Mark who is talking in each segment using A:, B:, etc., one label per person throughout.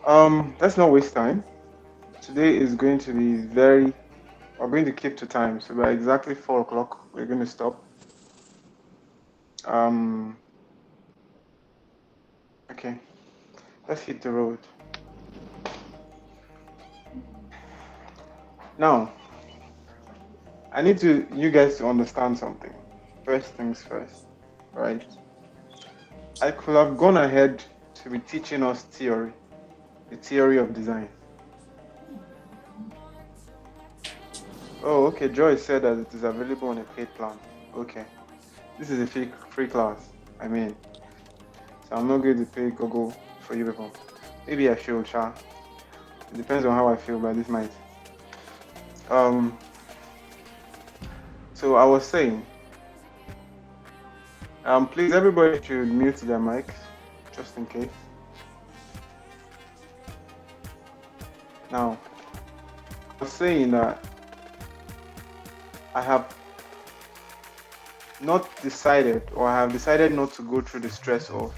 A: Let's not waste time. Today is going to be we're going to keep to time. So by exactly 4 o'clock, we're going to stop. Um, okay, let's hit the road. Now, I need you guys to understand something. First things first, right? I could have gone ahead to be teaching us theory, the theory of design. Oh, okay. Joy said that it is available on a paid plan. Okay, this is a free class. I mean, so I'm not going to pay Google for you people. Maybe I should, Sha. It depends on how I feel by this night. Um, so I was saying, please everybody should mute their mics, just in case. Now, I was saying that I have not decided, or I have decided not to go through the stress of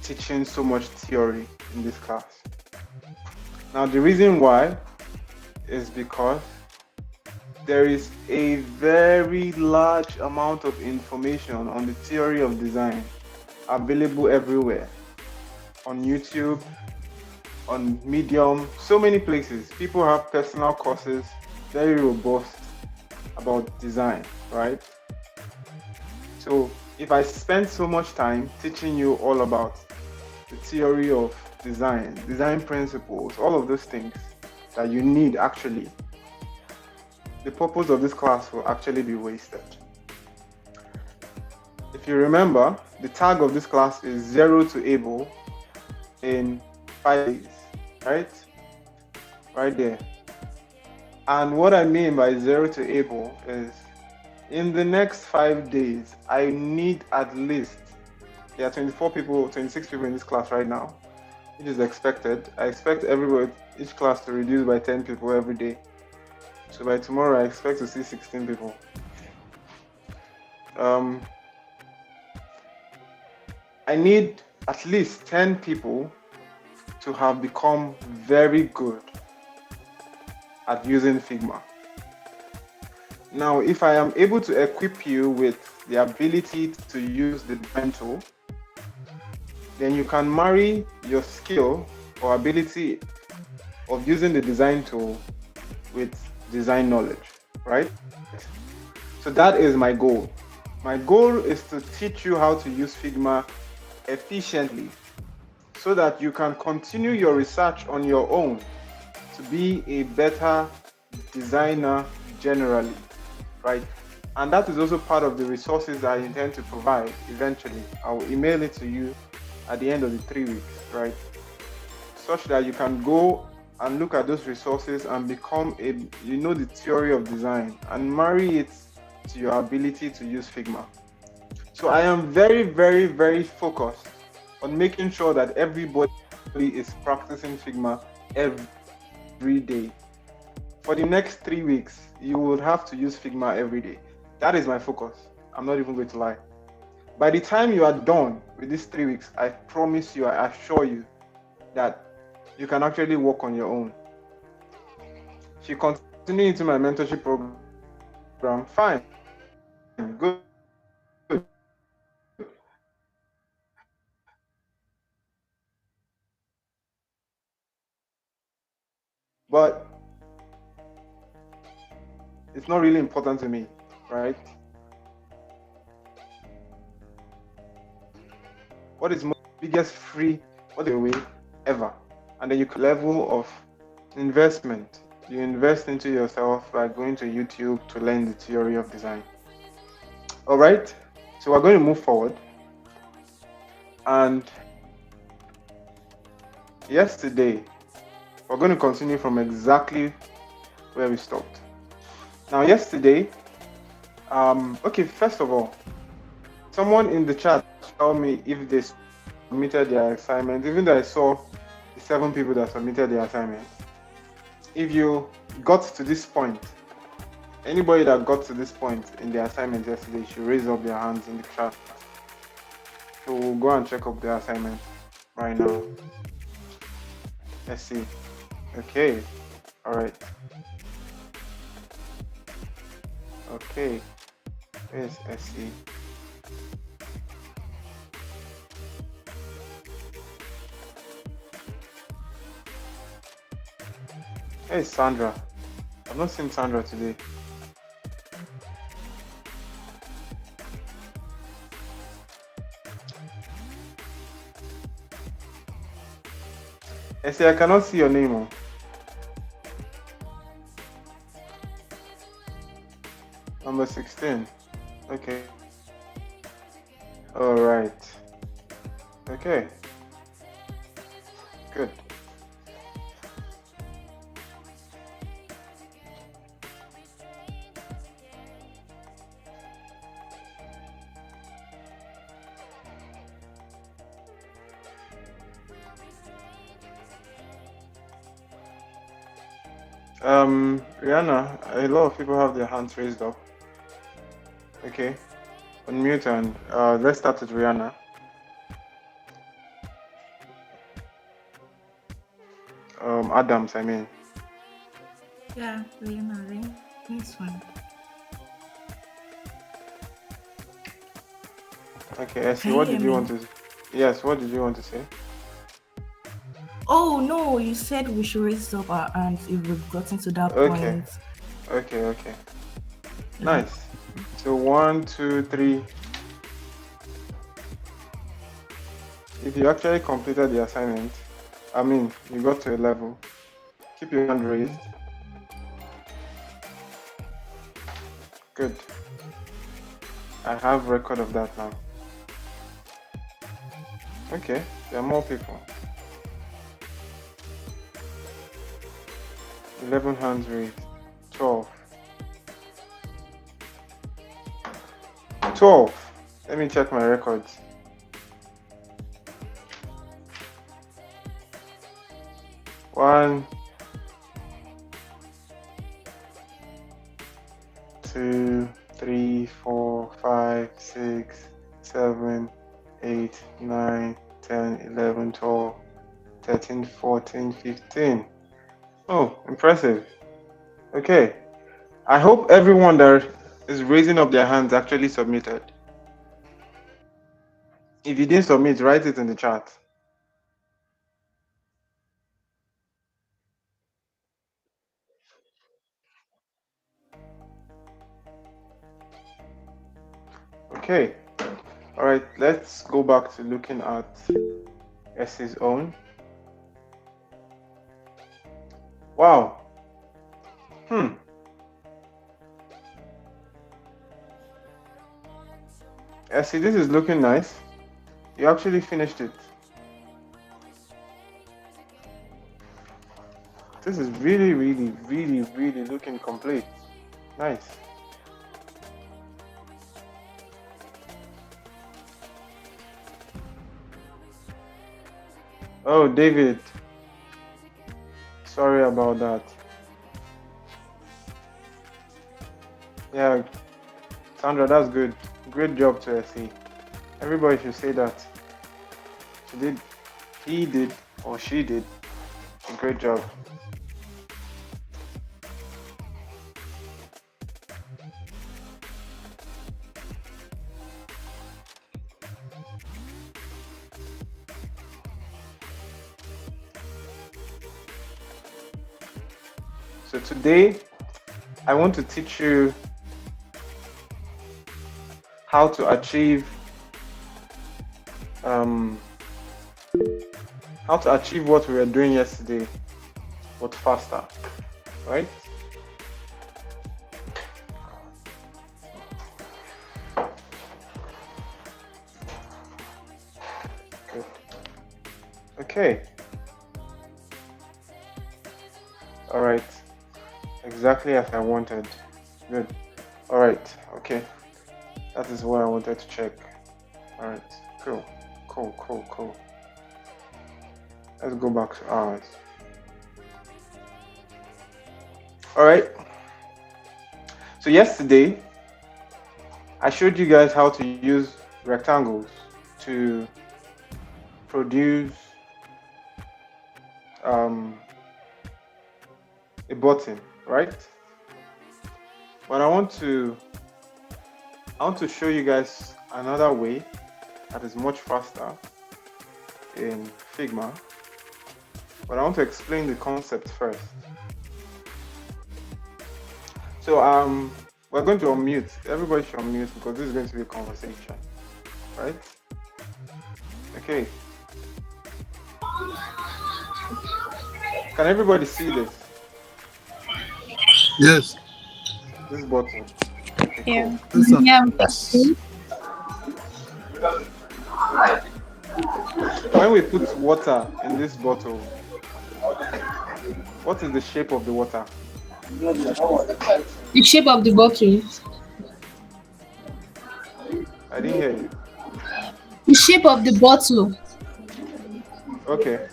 A: teaching so much theory in this class. Now, the reason why is because there is a very large amount of information on the theory of design available everywhere, on YouTube, on Medium, so many places. People have personal courses, very robust about design, right? So if I spend so much time teaching you all about the theory of design principles, all of those things that you need actually, the purpose of this class will actually be wasted. If you remember, the tag of this class is 0 to able in 5 days, right? Right there. And what I mean by 0 to able is in the next 5 days, I need at least, there are 24 people, 26 people in this class right now, which is expected. I expect each class to reduce by 10 people every day. So by tomorrow, I expect to see 16 people. I need at least 10 people to have become very good at using Figma. Now, if I am able to equip you with the ability to use the design tool, then you can marry your skill or ability of using the design tool with design knowledge, right? So that is my goal. My goal is to teach you how to use Figma efficiently so that you can continue your research on your own to be a better designer generally, right? And that is also part of the resources I intend to provide eventually. I will email it to you at the end of the 3 weeks, right? Such that you can go and look at those resources and become the theory of design and marry it to your ability to use Figma. So I am very, very, very focused on making sure that everybody is practicing Figma every day. For the next 3 weeks, you will have to use Figma every day. That is my focus. I'm not even going to lie. By the time you are done with these 3 weeks, I promise you, I assure you that you can actually work on your own. If you continue into my mentorship program, fine, good. But it's not really important to me, right? What is the biggest free way ever? And then you level of investment. You invest into yourself by going to YouTube to learn the theory of design. All right, so we're going to move forward. And yesterday, we're going to continue from exactly where we stopped. Now, yesterday, okay, first of all, someone in the chat tell me if they submitted their assignment, even though I saw the 7 people that submitted their assignment. If you got to this point, anybody that got to this point in their assignment yesterday should raise up their hands in the chat. So we'll go and check up their assignment right now. SE. Okay. All right. Okay. Where's SE? Hey, Sandra. I've not seen Sandra today. SE, I cannot see your name. Oh. Number 16. Okay. All right. Okay. Good. Rihanna, a lot of people have their hands raised up. Okay. Unmute and let's start with Rihanna. Adams, I mean.
B: Yeah, Rihanna, this one.
A: Okay, Essie,
B: Can you
A: what
B: hear
A: did you
B: me?
A: want to? Yes, what did you want to say?
B: Oh no, you said we should raise up our hands if we've gotten to that
A: Okay,
B: point.
A: okay.
B: Okay.
A: Nice. So 1, 2, 3. If you actually completed the assignment, I mean, you got to a level, keep your hand raised. Good. I have record of that now. Okay, there are more people. 11 hands raised. 12. 12. Let me check my records. One, 2, 3, 4, 5, 6, 7, 8, 9, 10, 11, 12, 13, 14, 15. Oh, impressive. Okay. I hope everyone that is raising up their hands actually submitted. If you didn't submit, write it in the chat. Okay. All right, let's go back to looking at S's own. Wow. Essie, this is looking nice. You actually finished it. This is really, really, really, really looking complete. Nice. Oh, David. Sorry about that. Yeah, Sandra, that's good. Great job to Essie. Everybody should say that. She did, he did, or she did a great job. So today, I want to teach you how to achieve what we were doing yesterday, but faster, right? Good. Okay. All right. Exactly as I wanted. Good. All right. Okay. That is what I wanted to check. All right. Cool. Cool. Let's go back to ours. All right. So yesterday, I showed you guys how to use rectangles to produce um, a button, right? But I want to show you guys another way that is much faster in Figma. But I want to explain the concept first. So we're going to unmute. Everybody should unmute because this is going to be a conversation, right? Okay. Can everybody see this?
C: Yes.
A: This button. Okay,
D: Yeah.
A: cool.
C: Yes, sir.
D: Yeah.
E: Yes.
A: When we put water in this bottle, what is the shape of the water?
D: The shape of the bottle.
A: I didn't hear you.
D: The shape of the bottle.
A: Okay.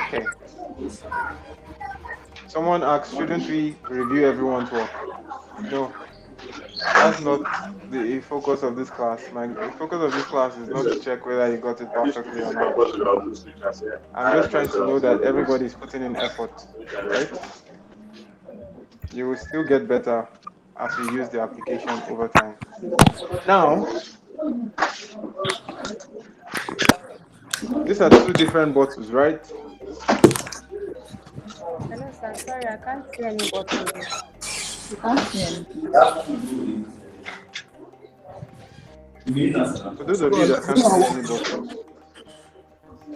A: Okay. Someone asked, shouldn't we review everyone's work? No, that's not the focus of this class. The focus of this class is not to check whether you got it perfectly or not. I'm just trying to know that everybody is putting in effort, right? You will still get better as you use the application over time. Now, these are two different bottles, right?
F: Hello, sir. Sorry, I can't see any bottle here.
E: You can't see anything.
A: For those of you that can't see any bottles,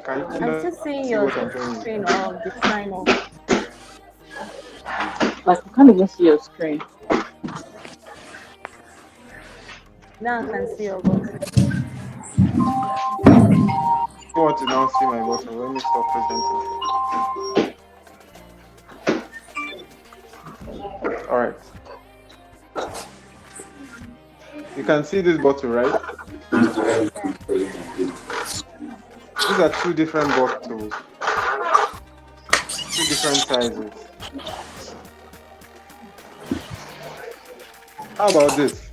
A: can you
F: I'm still seeing
A: see
F: your
A: what I'm showing you?
F: screen of the sign off.
E: Like you can't even see your screen.
F: Now I can see your bottle.
A: I want to now see my bottle. Let me stop presenting. All right. You can see this bottle, right? These are two different bottles, two different sizes. How about this?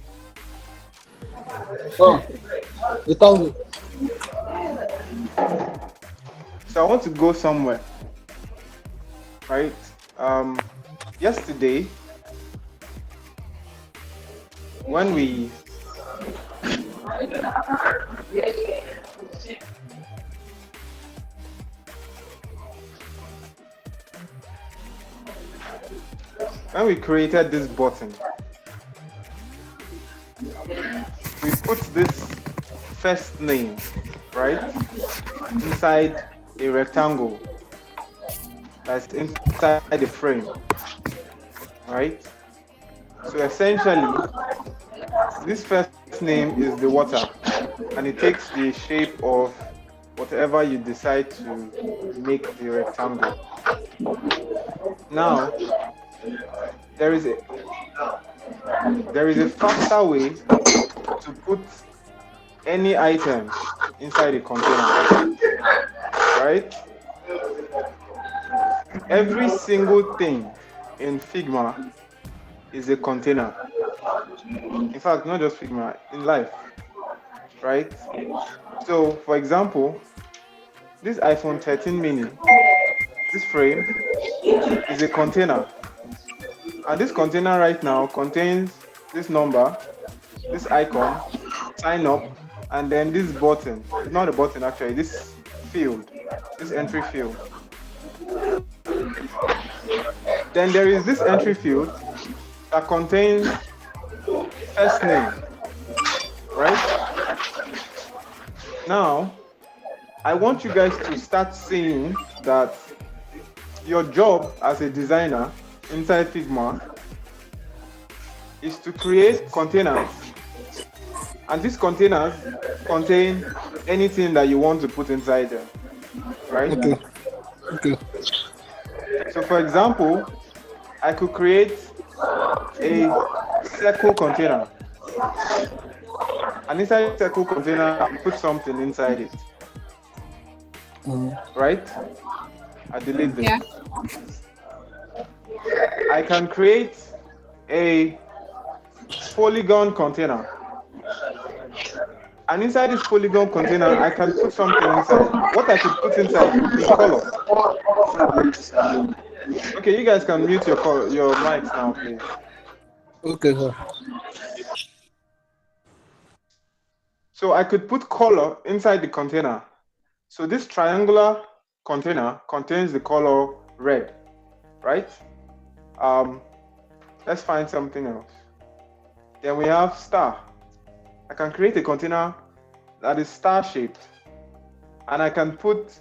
C: Oh, you told me.
A: So I want to go somewhere, right? Yesterday, when we created this button, we put this first name, right, inside a rectangle that's inside the frame, right? So essentially, this first name is the water, and it takes the shape of whatever you decide to make the rectangle. Now, there is a faster way to put any item inside a container, right? Every single thing in Figma is a container. In fact, not just Figma, in life, right? So, for example, this iPhone 13 mini, this frame is a container. And this container right now contains this number, this icon, sign up, and then this button. It's not a button actually, this field, this entry field. Then there is this entry field that contains first name, right? Now, I want you guys to start seeing that your job as a designer inside Figma is to create containers, and these containers contain anything that you want to put inside them, right?
C: Okay.
A: So for example, I could create a circle container, and inside the circle container I put something inside it, right? I delete this.
D: Yeah.
A: I can create a polygon container. And inside this polygon container, I can put something inside. What I could put inside could be color. Okay, you guys can mute your mics now, please.
C: Okay, sir.
A: So I could put color inside the container. So this triangular container contains the color red, right? Let's find something else. Then we have star. I can create a container that is star shaped, and I can put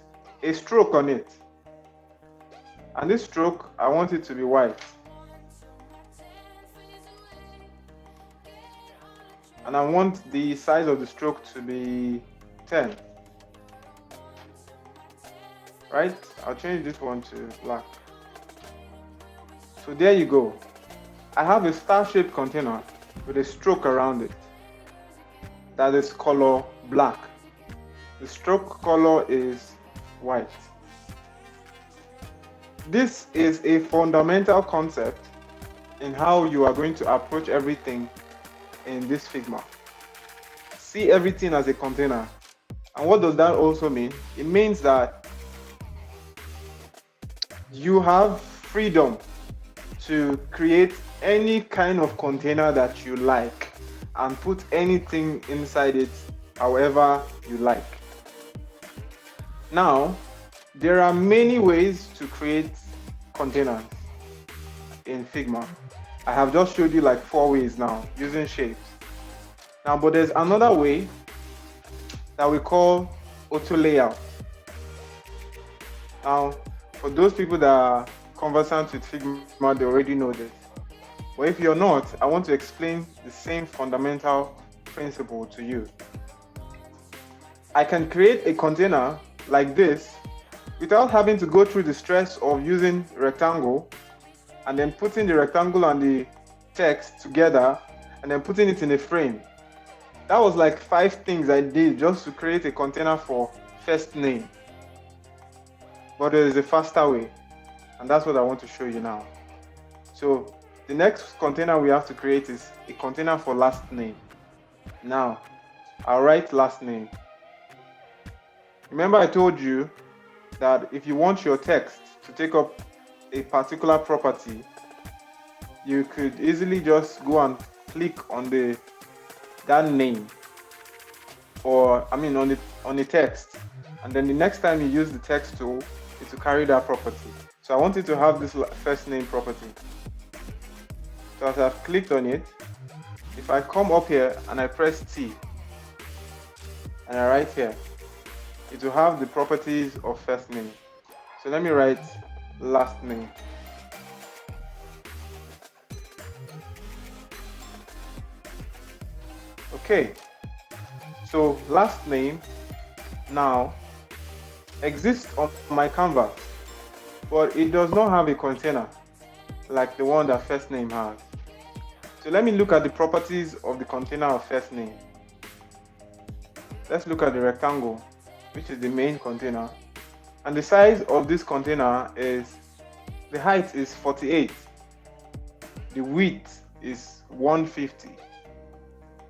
A: a stroke on it. And this stroke, I want it to be white. And I want the size of the stroke to be 10. Right? I'll change this one to black. So there you go. I have a star-shaped container with a stroke around it that is color black. The stroke color is white. This is a fundamental concept in how you are going to approach everything in this Figma. See everything as a container. And what does that also mean? It means that you have freedom to create any kind of container that you like and put anything inside it however you like. Now, there are many ways to create containers in Figma. I have just showed you like 4 ways now using shapes. Now, but there's another way that we call auto layout. Now, for those people that are conversant with Figma, they already know this. But if you're not, I want to explain the same fundamental principle to you. I can create a container like this without having to go through the stress of using rectangle and then putting the rectangle and the text together and then putting it in a frame. That was like 5 things I did just to create a container for first name. But there is a faster way, and that's what I want to show you now. So the next container we have to create is a container for last name. Now, I'll write last name. Remember I told you that if you want your text to take up a particular property, you could easily just go and click on that name, or on the text, and then the next time you use the text tool, it will carry that property. So I wanted to have this first name property. So as I've clicked on it, if I come up here and I press T and I write here, it will have the properties of first name. So let me write last name. Okay, so last name now exists on my canvas, but it does not have a container like the one that first name has. So let me look at the properties of the container of first name. Let's look at the rectangle, which is the main container. And the size of this container is, the height is 48, the width is 150,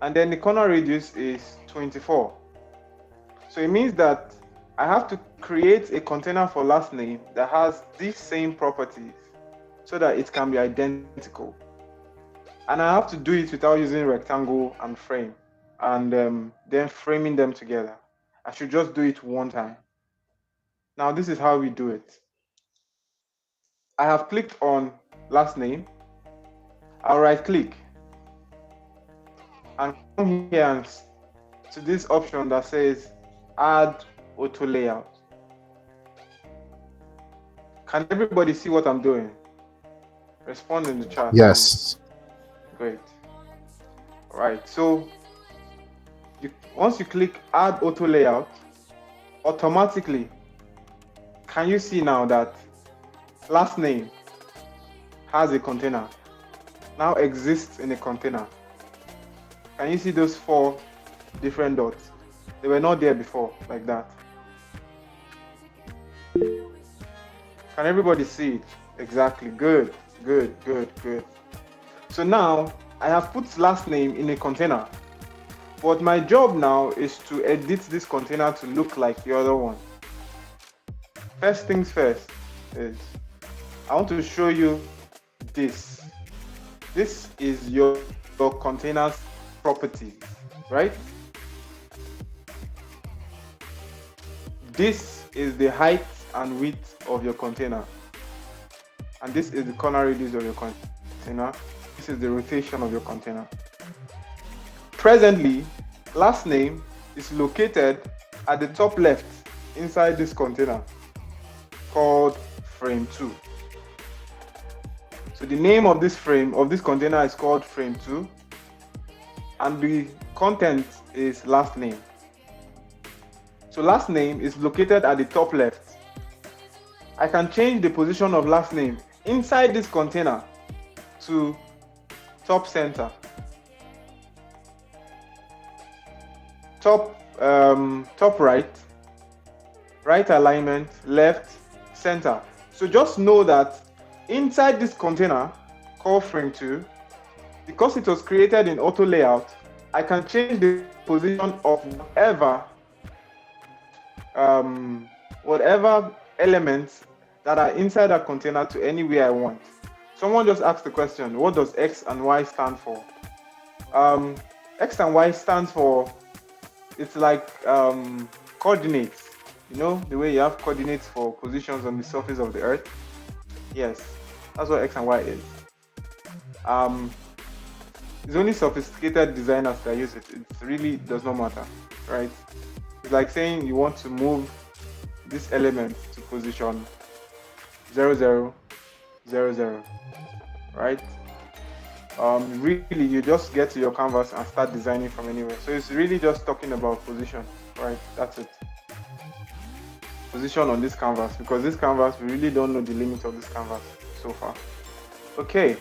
A: and then the corner radius is 24. So it means that I have to create a container for last name that has these same properties so that it can be identical. And I have to do it without using rectangle and frame and then framing them together. I should just do it one time. Now this is how we do it. I have clicked on last name. I'll right click and come here and to this option that says add auto layout. Can everybody see what I'm doing? Respond in the chat.
G: Yes.
A: Great. All right. So once you click add auto layout, automatically, can you see now that last name has a container, now exists in a container? Can you see those 4 different dots? They were not there before, like that. Can everybody see it? Exactly. Good. So now I have put last name in a container, but my job now is to edit this container to look like the other one. First things first is I want to show you this. This is your container's properties, right? This is the height and width of your container. And this is the corner radius of your container. This is the rotation of your container. Presently, last name is located at the top left inside this container called frame 2. So the name of this container is called frame 2, and the content is last name. So last name is located at the top left. I can change the position of last name inside this container to top center, top right, right alignment, left, center. So just know that inside this container called frame 2, because it was created in auto layout, I can change the position of whatever elements that are inside that container to anywhere I want. Someone just asked the question, what does X and Y stand for? X and Y stands for, it's like coordinates. You know, the way you have coordinates for positions on the surface of the earth? Yes, that's what X and Y is. It's only sophisticated designers that use it. It really does not matter, right? It's like saying you want to move this element to position 0000, right? Really, you just get to your canvas and start designing from anywhere. So it's really just talking about position, right? That's it. Position on this canvas, because this canvas, we really don't know the limit of this canvas so far. Okay.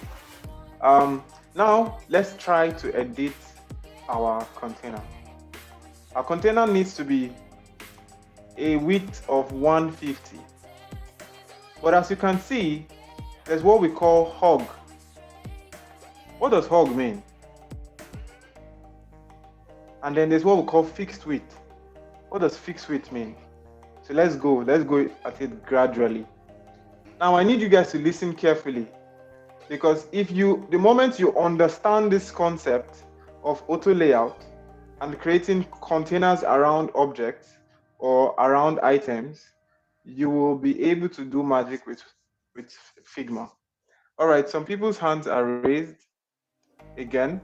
A: Now let's try to edit our container. Our container needs to be a width of 150. But as you can see, there's what we call hog. What does hog mean? And then there's what we call fixed width. What does fixed width mean? So let's go at it gradually. Now I need you guys to listen carefully, because the moment you understand this concept of auto layout and creating containers around objects or around items, you will be able to do magic with Figma. All right, some people's hands are raised again.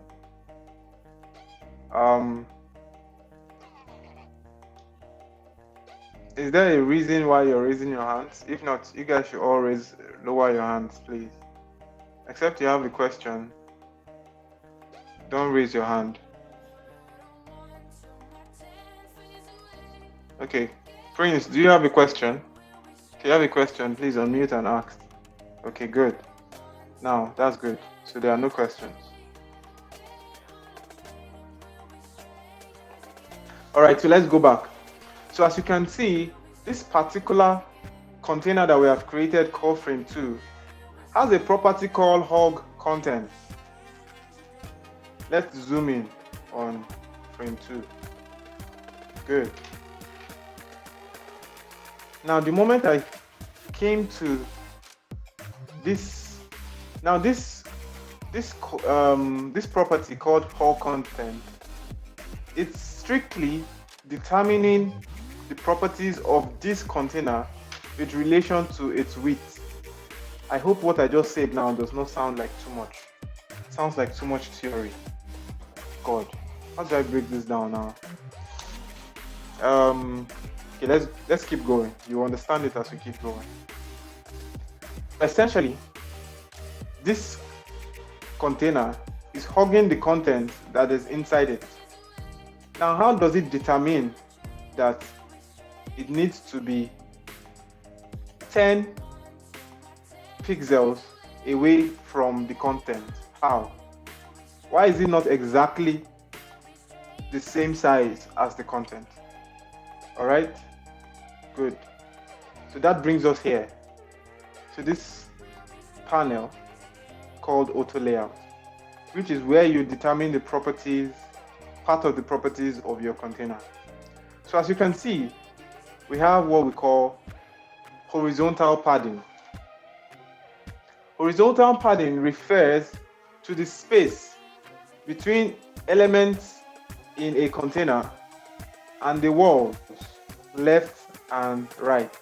A: Is there a reason why you're raising your hands? If not, you guys should all lower your hands, please. Except you have a question, don't raise your hand. Okay, Prince, do you have a question? If you have a question, please unmute and ask. Okay, good. Now, that's good. So there are no questions. All right, so let's go back. So as you can see, this particular container that we have created called frame 2 has a property called hog content. Let's zoom in on frame 2. Good. Now, the moment I came to this, now this property called hog content, it's strictly determining the properties of this container with relation to its width. I hope what I just said now does not sound like too much. It sounds like too much theory. God, how do I break this down now? Okay, let's keep going. You understand it as we keep going. Essentially, this container is hogging the content that is inside it. Now, how does it determine that it needs to be 10 pixels away from the content? How? Why is it not exactly the same size as the content? All right, good. So that brings us here to this panel called auto layout. which is where you determine the properties, part of the properties of your container. So as you can see, we have what we call horizontal padding. Horizontal padding refers to the space between elements in a container and the walls, left and right.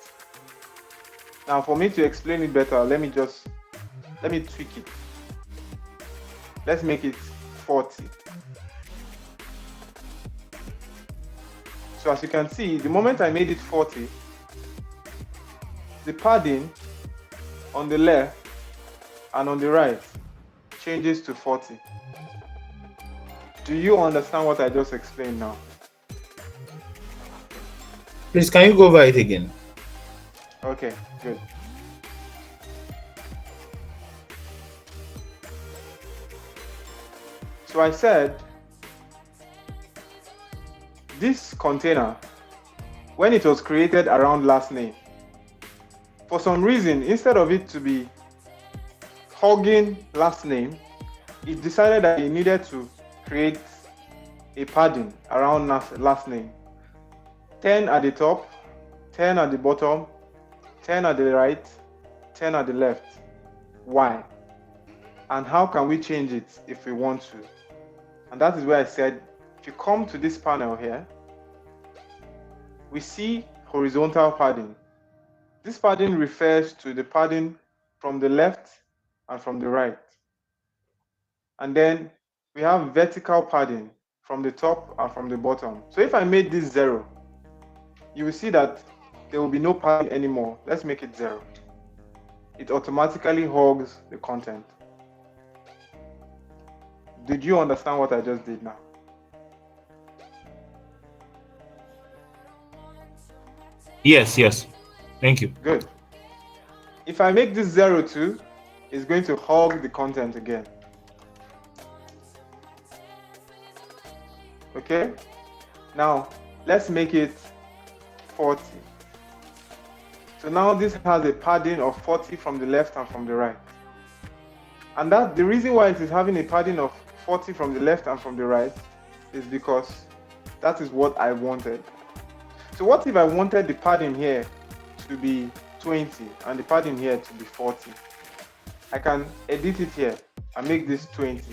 A: Now, for me to explain it better, let me tweak it. Let's make it 40. So as you can see, the moment I made it 40, the padding on the left and on the right changes to 40. Do you understand what I just explained now?
C: Please, can you go over it again?
A: Okay, good. So I said, this container, when it was created around last name, for some reason, instead of it to be hugging last name, it decided that it needed to create a padding around last name. 10 at the top, 10 at the bottom, 10 at the right, 10 at the left. Why? And how can we change it if we want to? And that is where I said, if you come to this panel here, we see horizontal padding. This padding refers to the padding from the left and from the right. And then we have vertical padding from the top and from the bottom. So if I made this 0, you will see that there will be no padding anymore. Let's make it 0. It automatically hugs the content. Did you understand what I just did now?
C: Yes. Thank you.
A: Good. If I make this 0 too, it's going to hug the content again. Okay? Now, let's make it 40. So now this has a padding of 40 from the left and from the right. And that the reason why it is having a padding of 40 from the left and from the right is because that is what I wanted. So what if I wanted the padding here to be 20 and the padding here to be 40? I can edit it here and make this 20.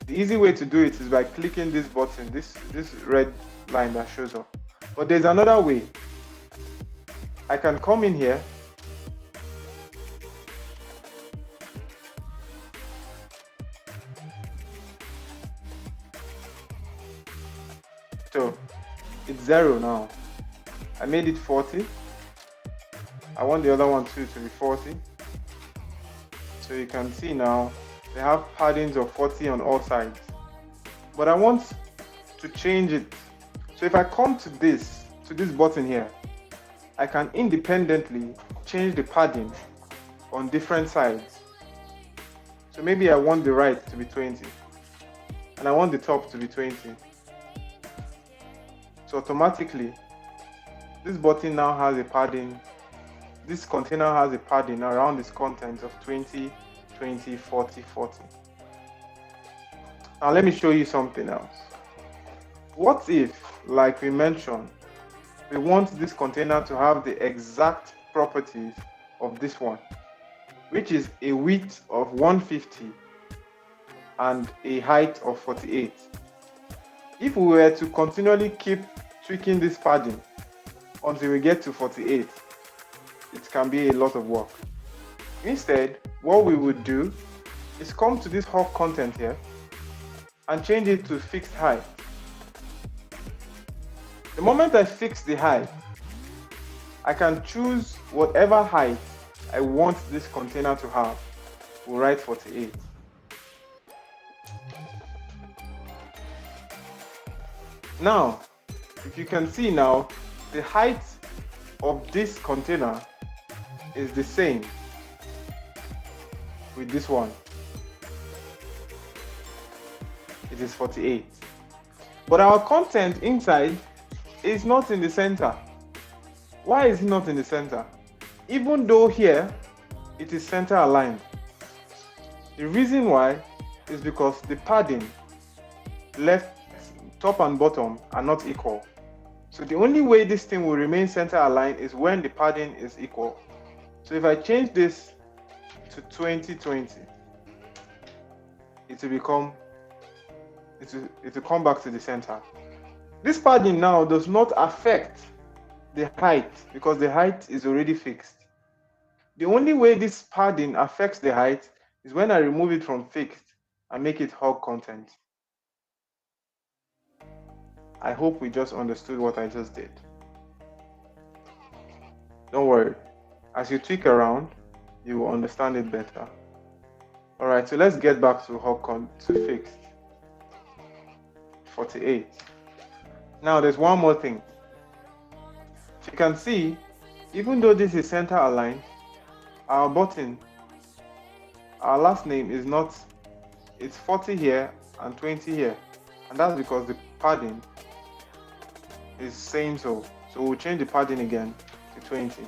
A: The easy way to do it is by clicking this button, this red line that shows up. But there's another way. I can come in here so it's 0 now. I made it 40. I want the other one too to be 40. So you can see now they have paddings of 40 on all sides. But I want to change it. So if I come to this button here, I can independently change the padding on different sides. So maybe I want the right to be 20 and I want the top to be 20. So automatically, this button now has a padding. This container has a padding around its contents of 20, 20, 40, 40. Now let me show you something else. What if, like we mentioned, we want this container to have the exact properties of this one, which is a width of 150 and a height of 48. If we were to continually keep tweaking this padding until we get to 48, it can be a lot of work. Instead, what we would do is come to this hub content here and change it to fixed height. The moment I fix the height, I can choose whatever height I want this container to have. We'll write 48. Now, if you can see now, the height of this container is the same with this one. It is 48. But our content inside is not in the center. Why is it not in the center? Even though here it is center aligned. The reason why is because the padding left, top and bottom are not equal. So the only way this thing will remain center aligned is when the padding is equal. So if I change this to 2020, it will come back to the center. This padding now does not affect the height because the height is already fixed. The only way this padding affects the height is when I remove it from fixed and make it hug content. I hope we just understood what I just did. Don't worry, as you tweak around, you will understand it better. All right, so let's get back to fixed. 48. Now there's one more thing. If you can see, even though this is center aligned, our button, our last name is not, it's 40 here and 20 here. And that's because the padding is same so. So we'll change the padding again to 20.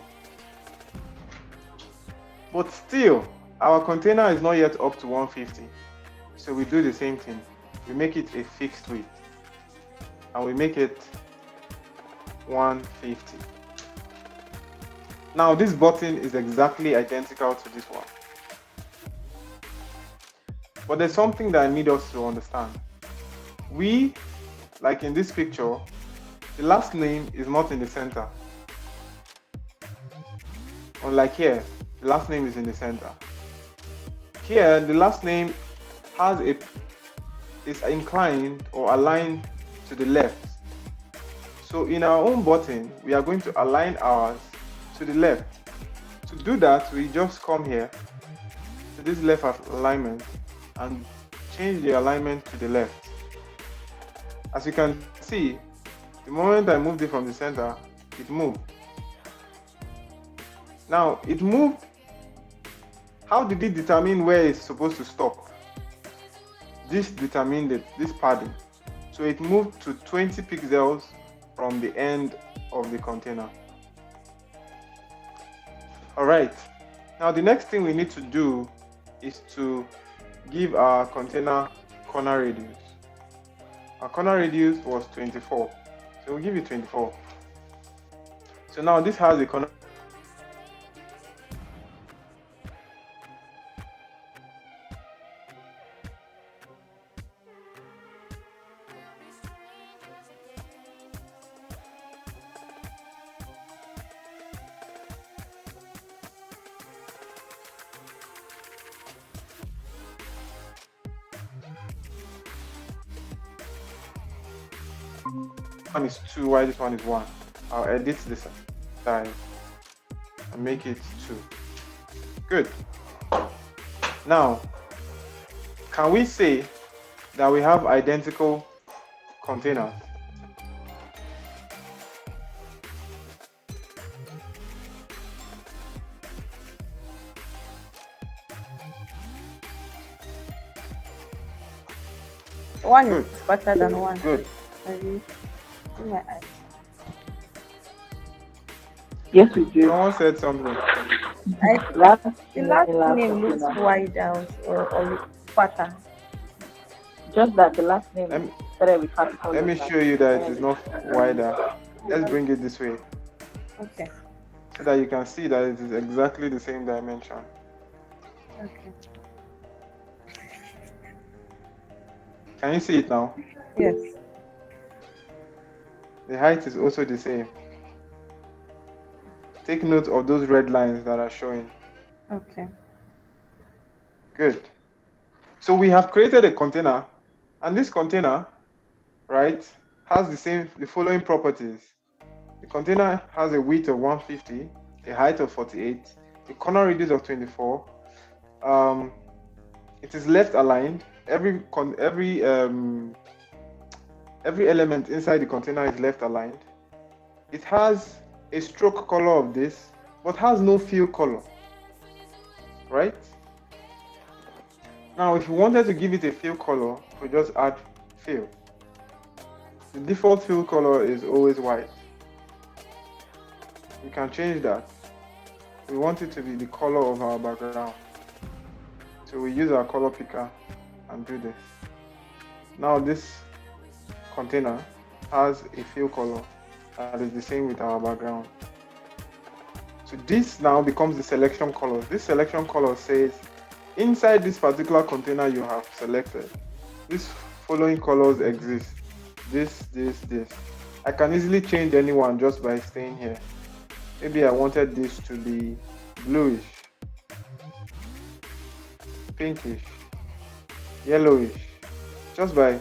A: But still, our container is not yet up to 150. So we do the same thing. We make it a fixed width. And we make it 150. Now this button is exactly identical to this one. But there's something that I need us to understand. We, like in this picture, the last name is not in the center. Unlike here, the last name is in the center. Here, the last name is inclined or aligned to the left. So in our own button, we are going to align ours to the left. To do that, we just come here to this left alignment and change the alignment to the left. As you can see, the moment I moved it from the center, it moved. Now, it moved. How did it determine where it's supposed to stop? This determined this padding. So it moved to 20 pixels from the end of the container. All right. Now, the next thing we need to do is to give our container corner radius. Our corner radius was 24. So we'll give it 24. So now this has a corner. One is 2, while this one is 1. I'll edit this side and make it 2. Good. Now, can we say that we have identical containers?
F: One
A: Good.
F: is better than one.
A: Good.
F: Yeah.
E: Yes, we do.
A: Someone said something.
E: Last
F: The last
E: name
F: name looks
E: container.
F: wide out or fatter.
E: Just that the last name
A: Let me-
E: started with capital.
A: Let me
E: letters.
A: show you that it is not wider. Let's bring it this way
F: Okay.
A: so that you can see that it is exactly the same dimension.
F: Okay.
A: Can you see it now?
F: Yes.
A: The height is also the same. Take note of those red lines that are showing.
F: Okay.
A: Good. So we have created a container, and this container, right, has the following properties. The container has a width of 150, a height of 48, a corner radius of 24. It is left aligned. Every element inside the container is left aligned. It has a stroke color of this, but has no fill color, right? Now, if you wanted to give it a fill color, we just add fill. The default fill color is always white. We can change that. We want it to be the color of our background. So we use our color picker and do this. Now this container has a fill color that is the same with our background. So this now becomes the selection color. This selection color says inside this particular container you have selected, these following colors exist. This. I can easily change anyone just by staying here. Maybe I wanted this to be bluish, pinkish, yellowish, just by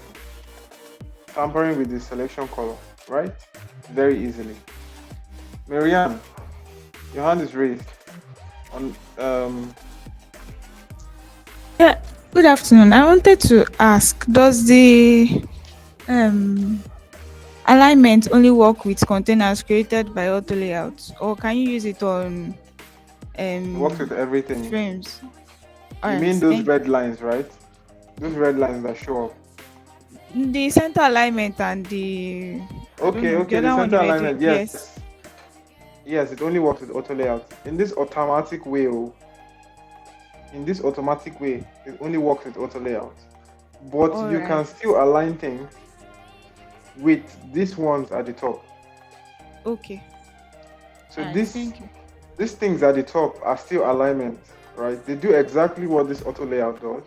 A: tampering with the selection color, right? Very easily. Marianne, your hand is raised.
G: Yeah, good afternoon. I wanted to ask, does the alignment only work with containers created by auto layouts, or can you use it on
A: It works with everything.
G: frames?
A: You mean those red lines, right? Those red lines that show up.
G: The center alignment and the
A: Okay,
G: the
A: the
G: other one
A: center
G: you were
A: alignment,
G: doing,
A: yes. Yes, it only works with auto layout. In this automatic way, it only works with auto layout. But you
G: Alright.
A: can still align things with these ones at the top.
G: Okay.
A: So
G: Alright, thank you.
A: these things at the top are still alignment, right? They do exactly what this auto layout does.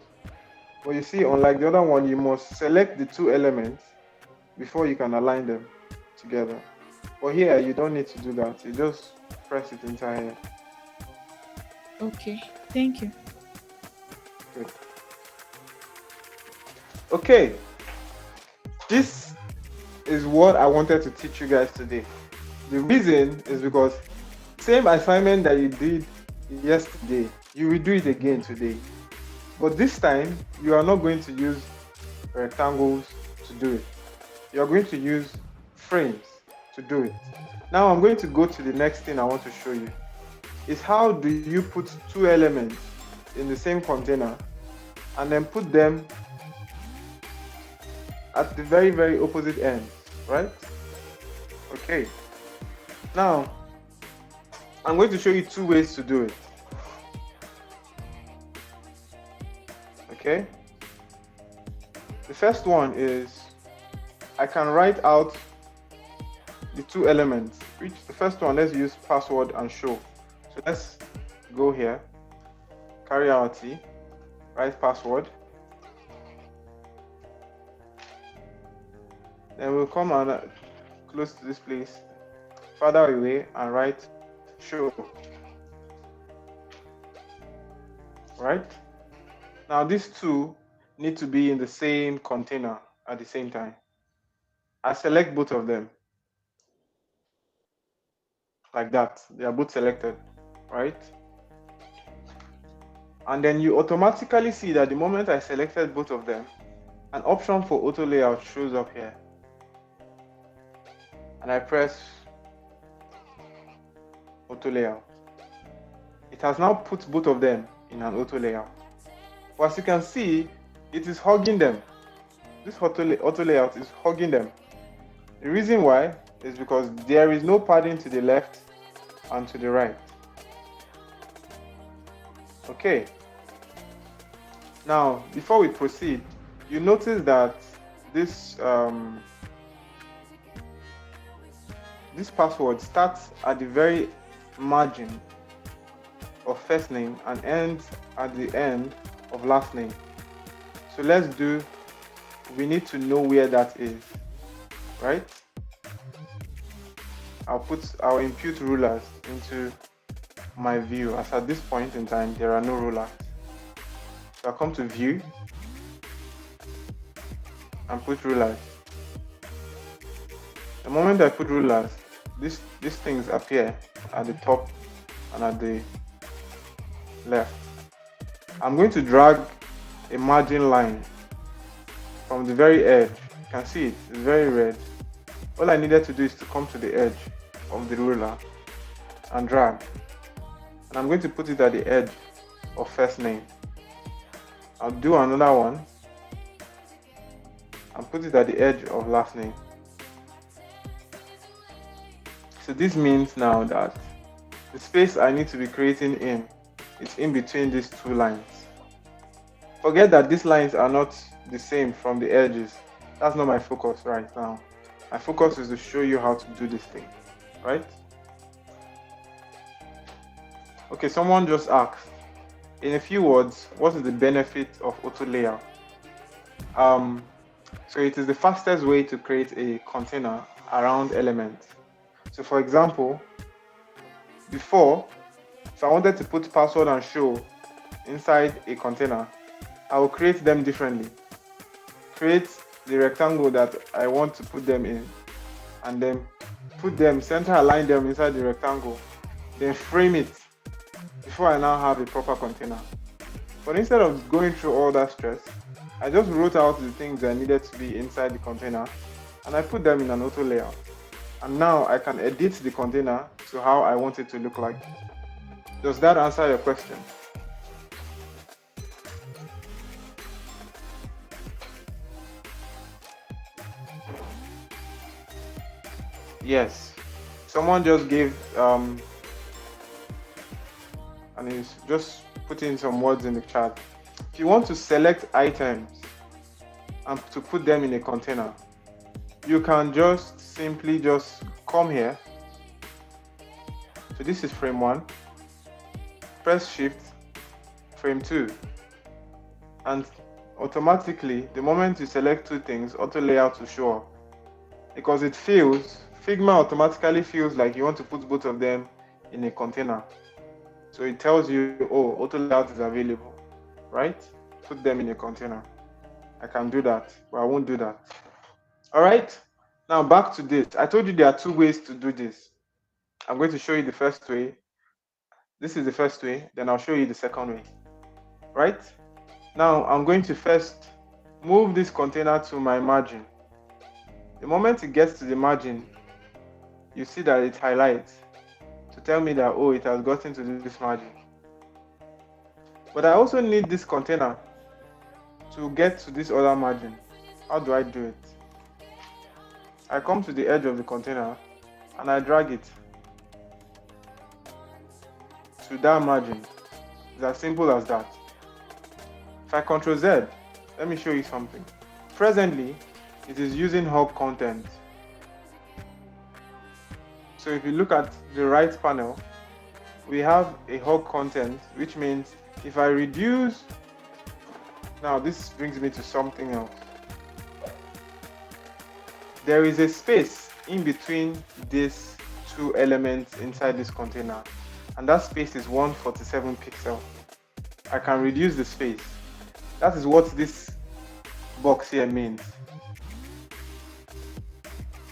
A: But you see, unlike the other one, you must select the two elements before you can align them together. But here, you don't need to do that. You just press it inside here.
G: Okay, thank you.
A: Good. Okay. This is what I wanted to teach you guys today. The reason is because same assignment that you did yesterday, you will do it again today. But this time, you are not going to use rectangles to do it. You are going to use frames to do it. Now I'm going to go to the next thing I want to show you. Is how do you put two elements in the same container and then put them at the very, very opposite ends, right? Okay. Now, I'm going to show you two ways to do it. Okay. The first one is I can write out the two elements. The first one, let's use password and show. So let's go here, carry out T, write password. Then we'll come and close to this place, further away, and write show. Right? Now these two need to be in the same container at the same time. I select both of them. Like that. They are both selected, right? And then you automatically see that the moment I selected both of them, an option for auto layout shows up here. And I press auto layout. It has now put both of them in an auto layout. But as you can see, it is hugging them. This auto layout is hugging them. The reason why is because there is no padding to the left and to the right. Okay. Now, before we proceed, you notice that this this password starts at the very margin of first name and ends at the end of last name. So we need to know where that is, right? I'll impute rulers into my view, as at this point in time there are no rulers. So I'll come to view and put rulers. The moment I put rulers, these things appear at the top and at the left. I'm going to drag a margin line from the very edge. You can see it's very red. All I needed to do is to come to the edge of the ruler and drag. And I'm going to put it at the edge of first name. I'll do another one and put it at the edge of last name. So this means now that the space I need to be creating is in between these two lines. Forget that these lines are not the same from the edges. That's not my focus right now. My focus is to show you how to do this thing, right? Okay, someone just asked, in a few words, what is the benefit of auto layout? So it is the fastest way to create a container around elements. So for example, before, if I wanted to put password and show inside a container, I will create them differently. Create the rectangle that I want to put them in, and then put them, center align them inside the rectangle, then frame it before I now have a proper container. But instead of going through all that stress, I just wrote out the things that needed to be inside the container and I put them in an auto layout. And now I can edit the container to how I want it to look like. Does that answer your question? Yes. Someone just gave and he's just putting some words in the chat. If you want to select items and to put them in a container, you can just simply just come here. So this is frame 1. Press shift, frame 2. And automatically, the moment you select two things, auto layout will show up. Because it feels, Figma automatically feels like you want to put both of them in a container. So it tells you, oh, auto layout is available, right? Put them in a container. I can do that, but I won't do that. All right, now back to this. I told you there are two ways to do this. I'm going to show you the first way. This is the first way, then I'll show you the second way, right? Now I'm going to first move this container to my margin. The moment it gets to the margin, you see that it highlights to tell me that, oh, it has gotten to this margin. But I also need this container to get to this other margin. How do I do it? I come to the edge of the container and I drag it to that margin. It's as simple as that. If I Ctrl Z, let me show you something. Presently, it is using hub content. So if you look at the right panel, we have a hub content, which means if I reduce, now this brings me to something else. There is a space in between these two elements inside this container, and that space is 147 pixels. I can reduce the space. That is what this box here means.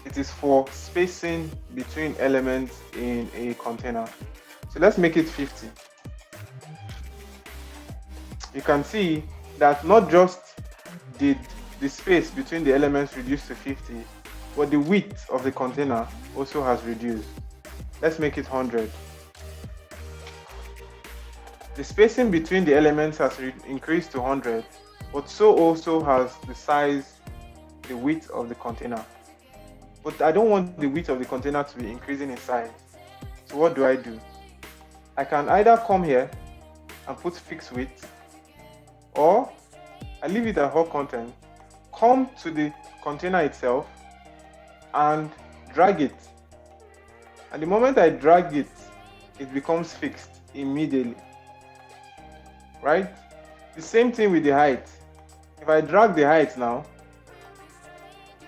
A: It is for spacing between elements in a container. So let's make it 50. You can see that not just did the space between the elements reduce to 50, but the width of the container also has reduced. Let's make it 100. The spacing between the elements has increased to 100, but so also has the size, the width of the container. But I don't want the width of the container to be increasing in size. So what do? I can either come here and put fixed width, or I leave it at hub content, come to the container itself and drag it. And the moment I drag it, it becomes fixed immediately. Right? The same thing with the height. If I drag the height now,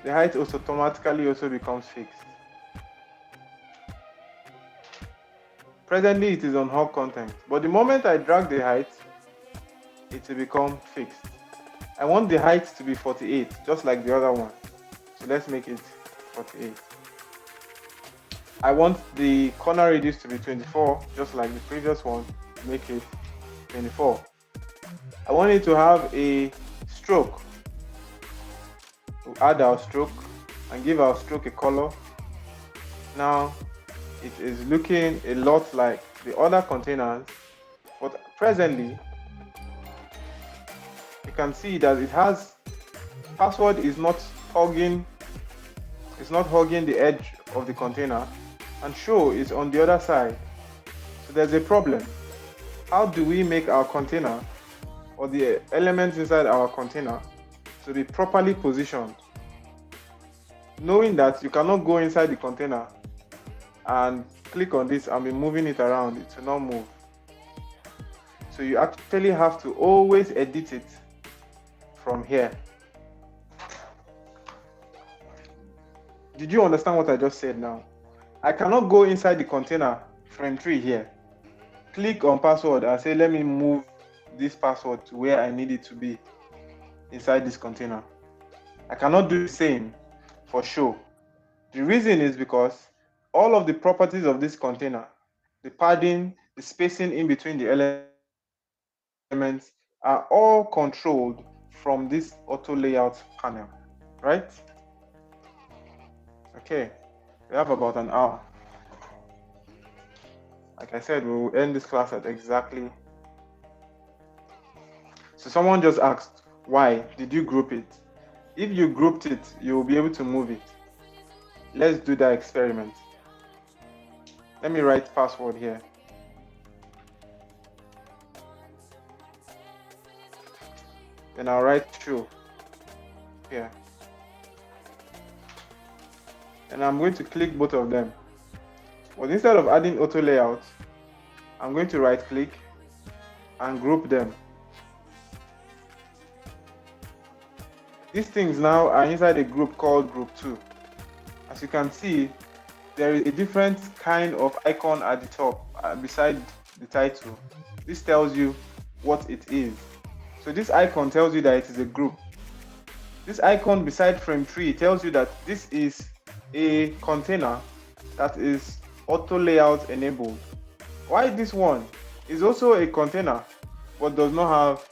A: the height also automatically also becomes fixed. Presently it is on hub content, but the moment I drag the height, it will become fixed. I want the height to be 48, just like the other one. So let's make it 48. I want the corner radius to be 24, just like the previous one. Make it 24. I want it to have a stroke. We'll add our stroke and give our stroke a color. Now it is looking a lot like the other containers, but presently you can see that it has password is not hugging the edge of the container, and show is on the other side. So there's a problem. How do we make our container or the elements inside our container to be properly positioned. Knowing that you cannot go inside the container and click on this and be moving it around, it will not move. So you actually have to always edit it from here. Did you understand what I just said now? I cannot go inside the container frame 3 here, click on password and say, let me move this password to where I need it to be inside this container. I cannot do the same for show. The reason is because all of the properties of this container, the padding, the spacing in between the elements, are all controlled from this auto layout panel, right? Okay, we have about an hour. Like I said, we will end this class at exactly. So someone just asked, why did you group it? If you grouped it, you will be able to move it. Let's do that experiment. Let me write password here. Then I'll write show here. And I'm going to click both of them. But instead of adding auto layout, I'm going to right click and group them. These things now are inside a group called group 2. As you can see, there is a different kind of icon at the top beside the title. This tells you what it is. So this icon tells you that it is a group. This icon beside frame 3 tells you that this is a container that is auto layout enabled. Why this one is also a container but does not have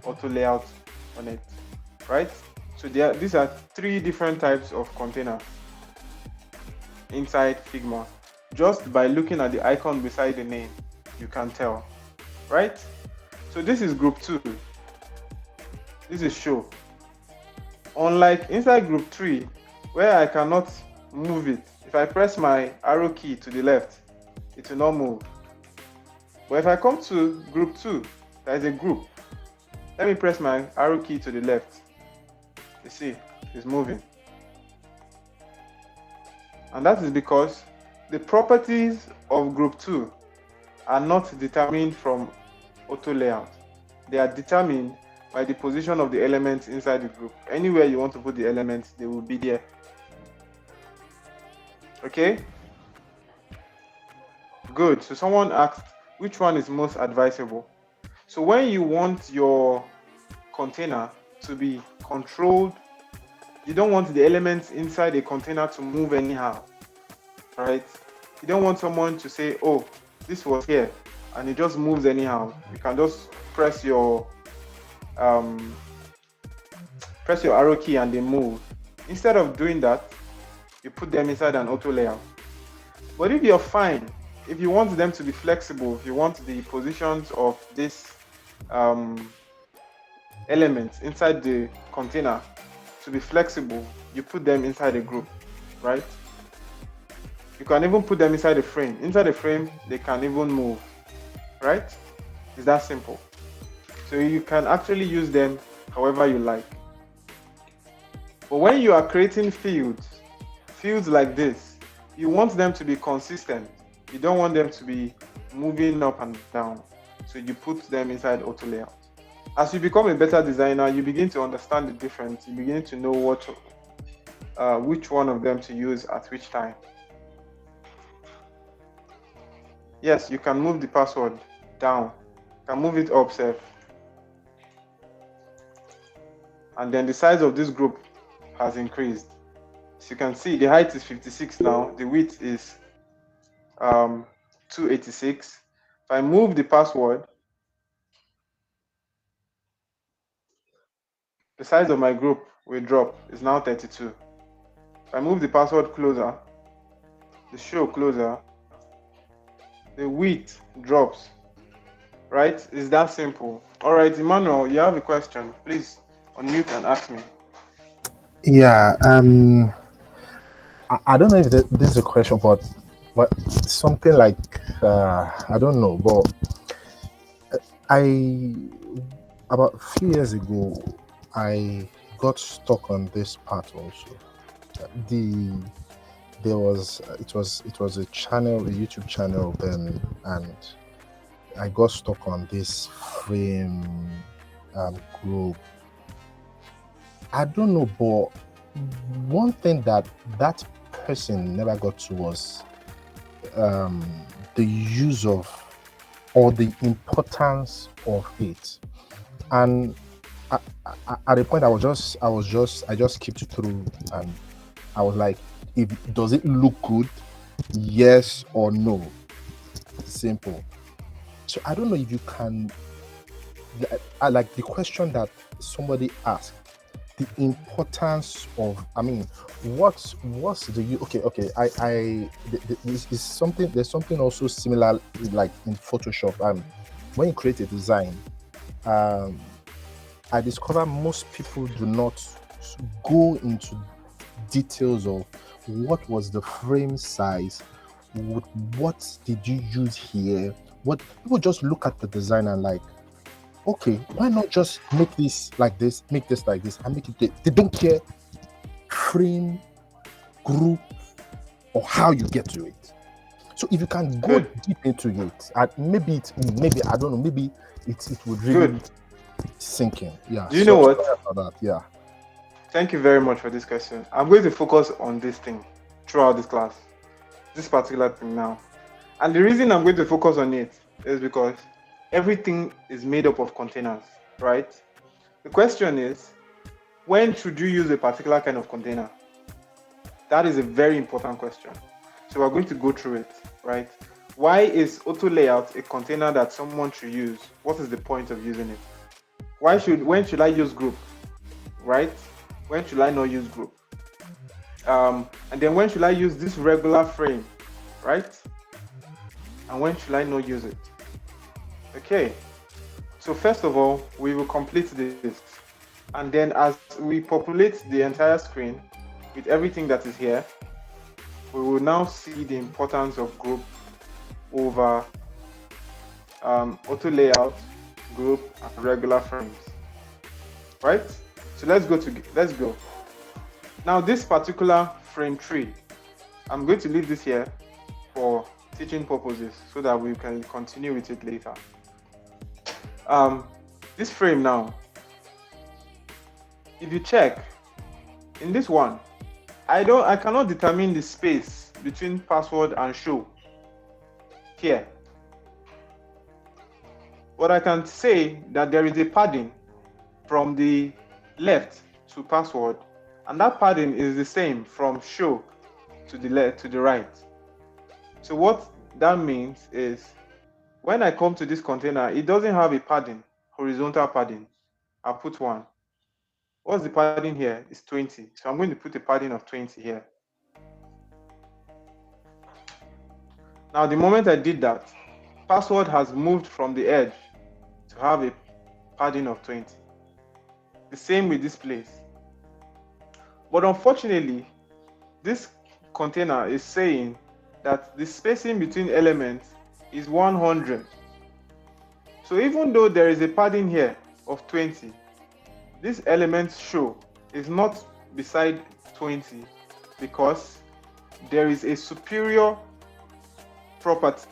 A: auto layout on it, right? So these are 3 different types of containers inside Figma. Just by looking at the icon beside the name, you can tell, right? So this is group 2. This is show. Unlike inside group 3, where I cannot move it, if I press my arrow key to the left, it will not move. But if I come to group 2, there is a group. Let me press my arrow key to the left. You see, it's moving. And that is because the properties of group 2 are not determined from auto layout. They are determined by the position of the elements inside the group. Anywhere you want to put the elements, they will be there. Okay? Good. So someone asked, which one is most advisable? So when you want your container to be controlled, you don't want the elements inside a container to move anyhow, right? You don't want someone to say, oh, this was here, and it just moves anyhow. You can just press your arrow key and they move. Instead of doing that, you put them inside an auto layout. But if you're fine, if you want them to be flexible, if you want the positions of this elements inside the container to be flexible, you put them inside a group, right? You can even put them inside a frame. Inside a frame, they can even move, right? It's that simple. So you can actually use them however you like. But when you are creating fields like this, you want them to be consistent. You don't want them to be moving up and down. So you put them inside auto layout. As you become a better designer, you begin to understand the difference. You begin to know which one of them to use at which time. Yes, you can move the password down. You can move it up, safe. And then the size of this group has increased. As you can see, the height is 56 now. The width is 286. If I move the password, the size of my group will drop. It's now 32. If I move the password closer, the show closer, the width drops. Right? It's that simple. All right, Emmanuel, you have a question. Please unmute and ask me.
H: Yeah. I don't know if this is a question, but something like I don't know, but about a few years ago, I got stuck on this part also. The there was it was a channel, a YouTube channel then, and I got stuck on this frame group. I don't know, but one thing that person never got to was um, the use of or the importance of it. And at a point, I just skipped through, and I was like, if does it look good? Yes or no? Simple. So I don't know if you can. I like the question that somebody asked. The importance of, I mean, what's the okay, this is something, there's something also similar like in Photoshop. When you create a design, um I discover most people do not go into details of what was the frame size, what did you use here. What people just look at the design and like, okay, why not just make this like this, make this like this, and make it. They don't care frame, group, or how you get to it. So if you can go
A: Good.
H: deep into it, maybe I don't know, maybe it would really
A: Good.
H: sink in. Yeah.
A: Do you know what?
H: Sorry about that. Yeah.
A: Thank you very much for this question. I'm going to focus on this thing throughout this class, this particular thing now. And the reason I'm going to focus on it is because everything is made up of containers, right? The question is, when should you use a particular kind of container? That is a very important question. So we're going to go through it, right? Why is auto layout a container that someone should use? What is the point of using it? When should I use group, right? When should I not use group? And then when should I use this regular frame, right? And when should I not use it? Okay. So first of all, we will complete this. And then as we populate the entire screen with everything that is here, we will now see the importance of group over auto layout, group, and regular frames. Right? So let's go. Now this particular frame tree, I'm going to leave this here for teaching purposes so that we can continue with it later. This frame now, if you check in this one, I cannot determine the space between password and show here. But I can say that there is a padding from the left to password, and that padding is the same from show to the left to the right. So what that means is when I come to this container, it doesn't have a padding, horizontal padding. I'll put one. What's the padding here? It's 20. So I'm going to put a padding of 20 here. Now, the moment I did that, password has moved from the edge to have a padding of 20. The same with this place. But unfortunately, this container is saying that the spacing between elements is 100. So even though there is a padding here of 20, this element show is not beside 20 because there is a superior property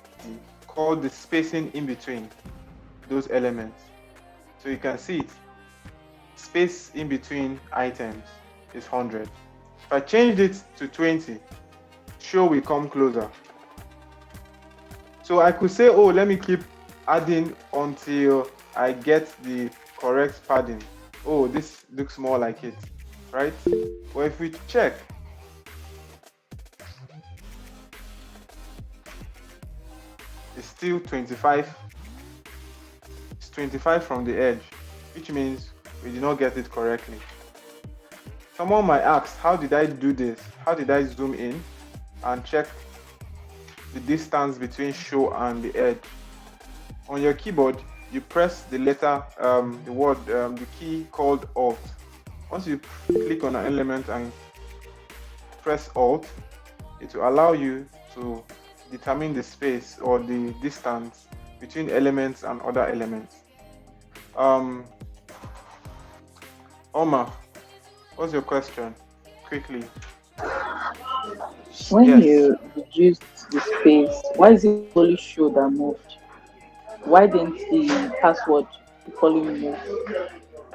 A: called the spacing in between those elements. So you can see it. Space in between items is 100. If I change it to 20, show will come closer. So I could say, oh, let me keep adding until I get the correct padding. Oh, this looks more like it, right? Well, if we check, it's still 25. It's 25 from the edge, which means we did not get it correctly. Someone might ask, how did I do this? How did I zoom in and check the distance between show and the edge? On your keyboard, you press the letter, the key called Alt. Once you click on an element and press Alt, it will allow you to determine the space or the distance between elements and other elements. Omar, what's your question? Quickly.
E: When
A: Yes.
E: you reduced the space, why is it only show that moved? Why didn't the password equally move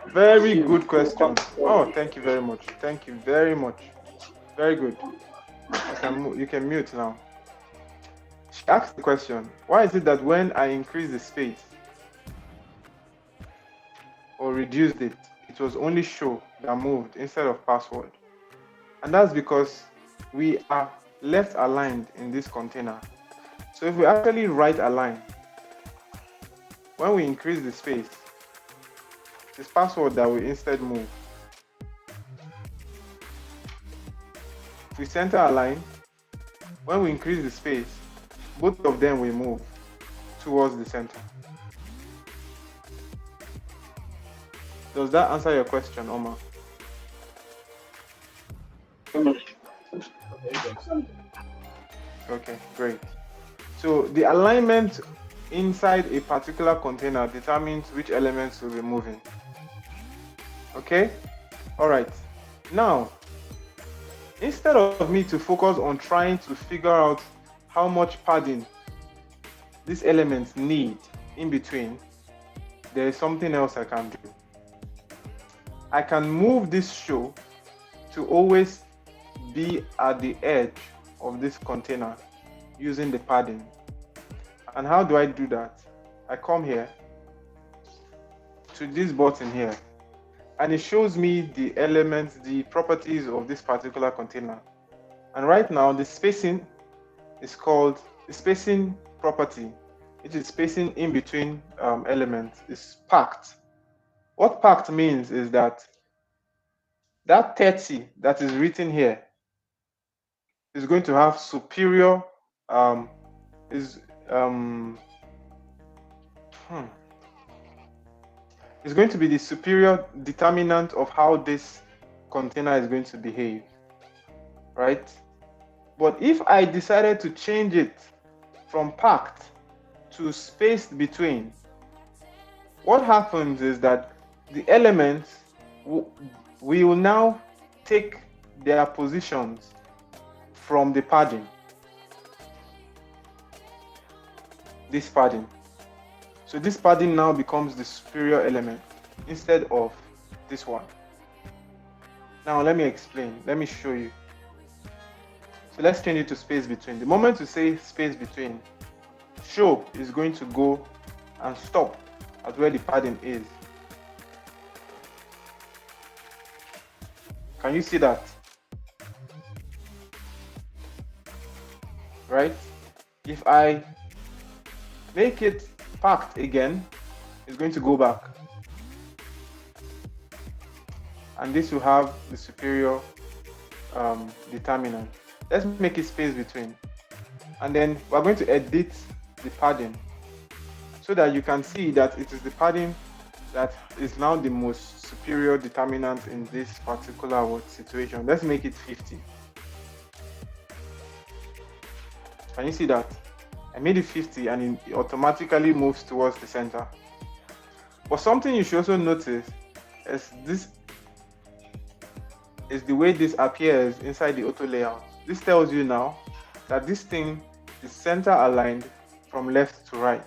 A: Very
E: to
A: good
E: come
A: question. Oh,
E: to
A: thank you very much. Thank you very much. Very good. You can mute now. She asked the question, why is it that when I increase the space or reduced it, it was only show that moved instead of password? And that's because we are left aligned in this container. So if we actually right align, when we increase the space, it's password that will instead move. If we center align, when we increase the space, both of them will move towards the center. Does that answer your question, Omar? Okay, great. So the alignment inside a particular container determines which elements will be moving. Okay? All right. Now, instead of me to focus on trying to figure out how much padding these elements need in between, there is something else I can do. I can move this show to always be at the edge of this container using the padding. And how do I do that? I come here to this button here, and it shows me the elements, the properties of this particular container. And right now, the spacing is called the spacing property. It is spacing in between elements. Is packed. What packed means is that 30 that is written here is going to have superior is going to be the superior determinant of how this container is going to behave, right? But if I decided to change it from packed to spaced between, what happens is that the elements will now take their positions from the padding, this padding. So this padding now becomes the superior element instead of this one. Now let me explain. Let me show you. So let's change it to space between. The moment you say space between, show is going to go and stop at where the padding is. Can you see that? Right? If I make it packed again, it's going to go back. And this will have the superior determinant. Let's make it space between. And then we're going to edit the padding so that you can see that it is the padding that is now the most superior determinant in this particular situation. Let's make it 50. Can you see that? I made it 50 and it automatically moves towards the center. But something you should also notice is this is the way this appears inside the auto layout. This tells you now that this thing is center aligned from left to right.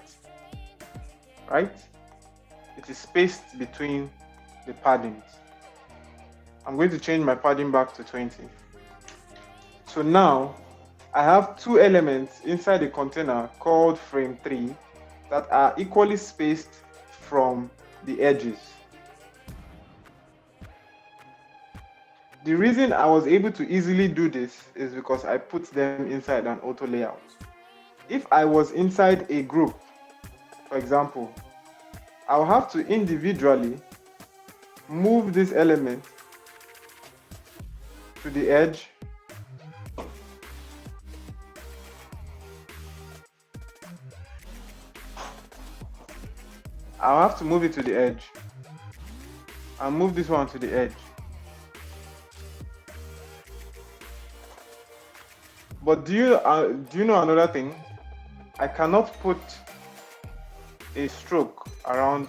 A: Right? It is spaced between the paddings. I'm going to change my padding back to 20. So now I have two elements inside the container called frame 3 that are equally spaced from the edges. The reason I was able to easily do this is because I put them inside an auto layout. If I was inside a group, for example, I'll have to individually move this element to the edge I'll have to move it to the edge and move this one to the edge. But do you know another thing? I cannot put a stroke around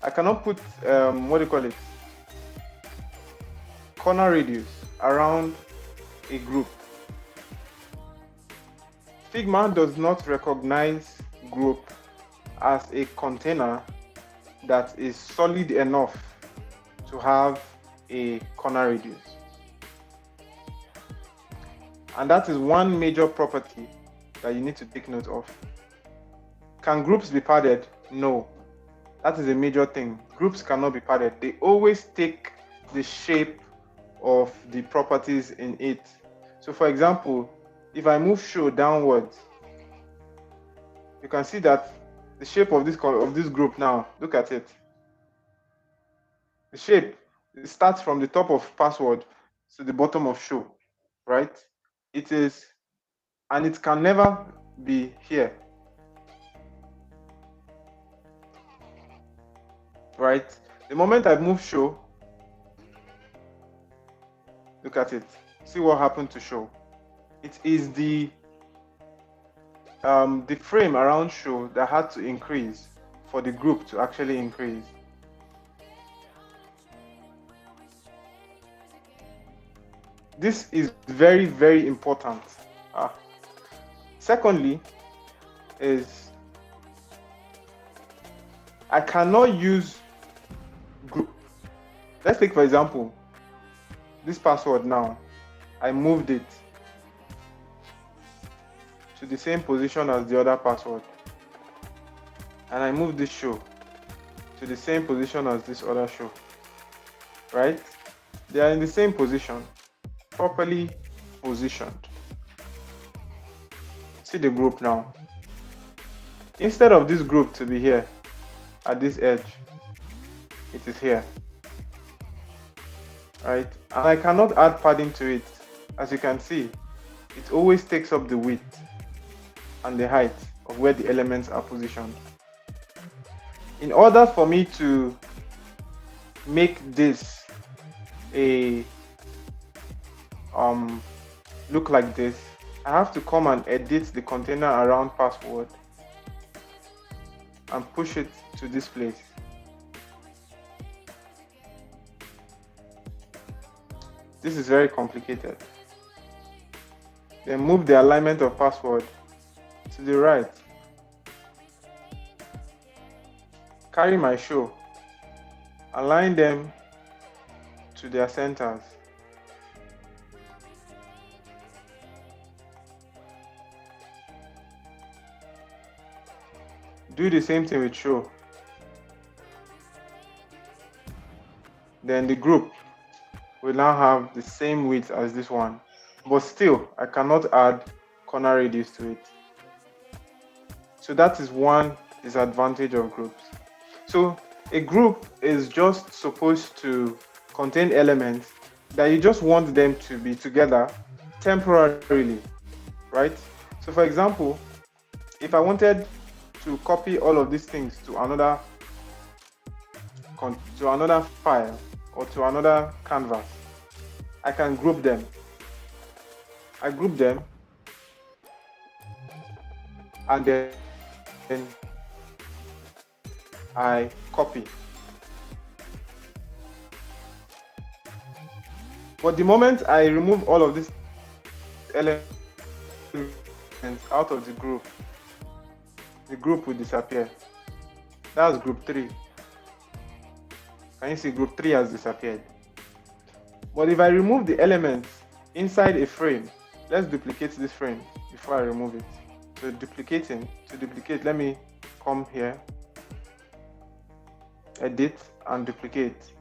A: I cannot put what do you call it? Corner radius around a group. Figma does not recognize group as a container that is solid enough to have a corner radius. And that is one major property that you need to take note of. Can groups be padded? No. That is a major thing. Groups cannot be padded. They always take the shape of the properties in it. So for example, if I move show downwards, you can see that the shape of this group now, look at it. The shape, it starts from the top of password to the bottom of show, right? It is, and it can never be here, right? The moment I move show, look at it. See what happened to show. It is the frame around show that had to increase for the group to actually increase. This is very, very important. Secondly, is I cannot use group. Let's take, for example, this password now. I moved it to the same position as the other password. And I moved this show to the same position as this other show. Right? They are in the same position, properly positioned. See the group now. Instead of this group to be here at this edge, it is here. Right? And I cannot add padding to it. As you can see, it always takes up the width and the height of where the elements are positioned. In order for me to make this a look like this, I have to come and edit the container around password and push it to this place. This is very complicated. Then move the alignment of password to the right. Carry my show. Align them to their centers. Do the same thing with show. Then the group will now have the same width as this one, but still I cannot add corner radius to it. So that is one disadvantage of groups. So a group is just supposed to contain elements that you just want them to be together temporarily, right? So for example, if I wanted to copy all of these things to another file or to another canvas, I can group them. I group them and then I copy. But the moment I remove all of these elements out of the group will disappear. That's group 3. Can you see group 3 has disappeared? But if I remove the elements inside a frame, let's duplicate this frame before I remove it. So to duplicate, let me come here, edit and duplicate.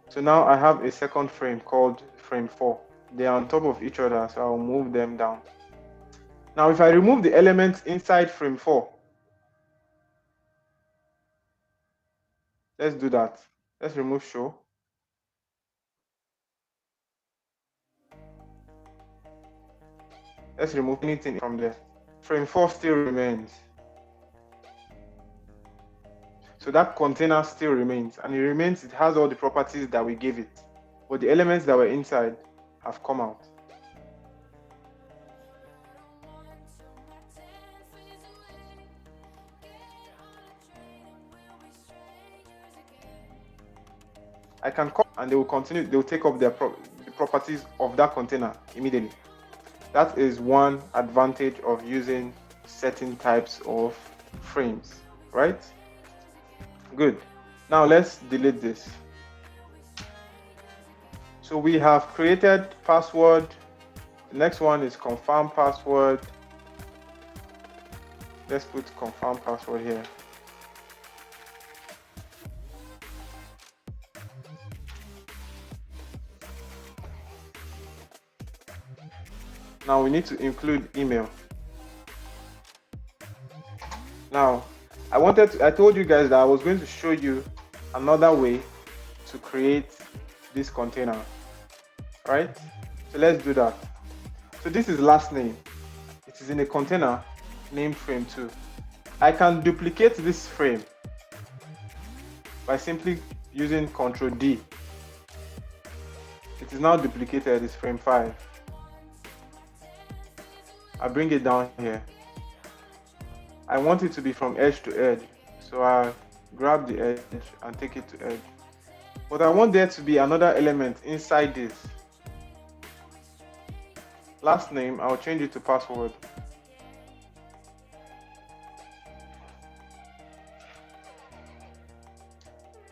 A: So now I have a second frame called frame 4. They are on top of each other, so I'll move them down. Now if I remove the elements inside frame 4, let's do that. Let's remove show. Let's remove anything from there. Frame 4 still remains. So that container still remains, and it has all the properties that we gave it, but the elements that were inside have come out. I can call and they will continue, they will take up the properties of that container immediately. That is one advantage of using certain types of frames, right? Good. Now let's delete this. So we have created password. The next one is confirm password. Let's put confirm password here. Now we need to include email. Now, I told you guys that I was going to show you another way to create this container, right? So let's do that. So this is last name. It is in a container named frame2. I can duplicate this frame by simply using Ctrl D. It is now duplicated, it's frame 5. I bring it down here. I want it to be from edge to edge, so I grab the edge and take it to edge. But I want there to be another element inside this. Last name, I'll change it to password.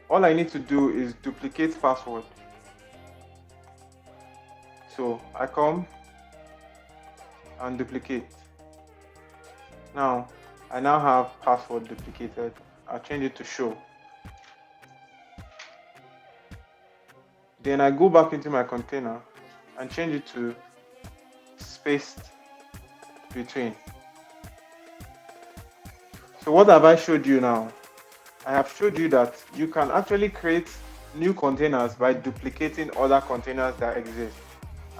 A: All I need to do is duplicate password. So I come and duplicate. Now I now have password duplicated. I'll change it to show. Then I go back into my container and change it to spaced between. So what have I showed you now? I have showed you that you can actually create new containers by duplicating other containers that exist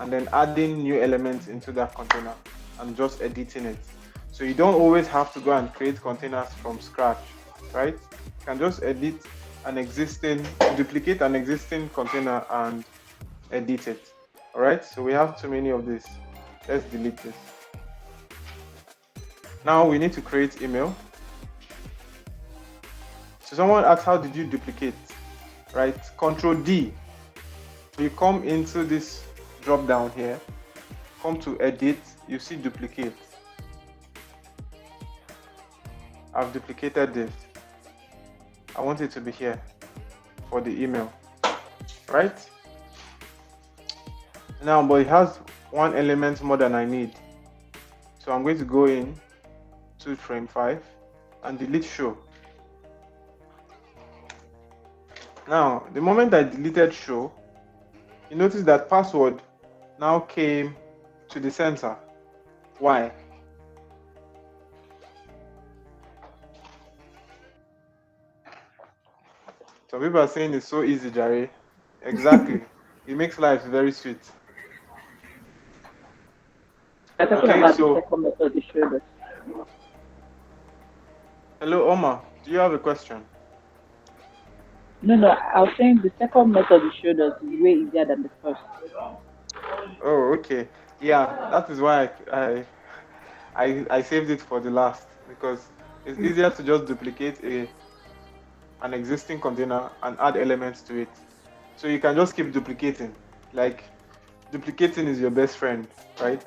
A: and then adding new elements into that container and just editing it. So you don't always have to go and create containers from scratch, right? You can just duplicate an existing container and edit it. All right, so we have too many of this. Let's delete this. Now we need to create email. So someone asked, how did you duplicate? Right, Ctrl D. You come into this drop down here, come to edit, you see duplicate. I've duplicated this. I want it to be here for the email, right? Now, but it has one element more than I need. So I'm going to go in to frame 5 and delete show. Now, the moment I deleted show, you notice that password now came to the center. Why? Some people are saying it's so easy, Jerry. Exactly. It makes life very sweet.
E: I'm talking
A: Okay,
E: about
A: so-
E: the second method you showed us.
A: Hello, Omar. Do you have a question?
E: No, I was saying the second method you showed us is way easier than the first.
A: Oh, okay. Yeah, that is why I saved it for the last, because it's easier to just duplicate an existing container and add elements to it. So you can just keep duplicating. Like, duplicating is your best friend, right?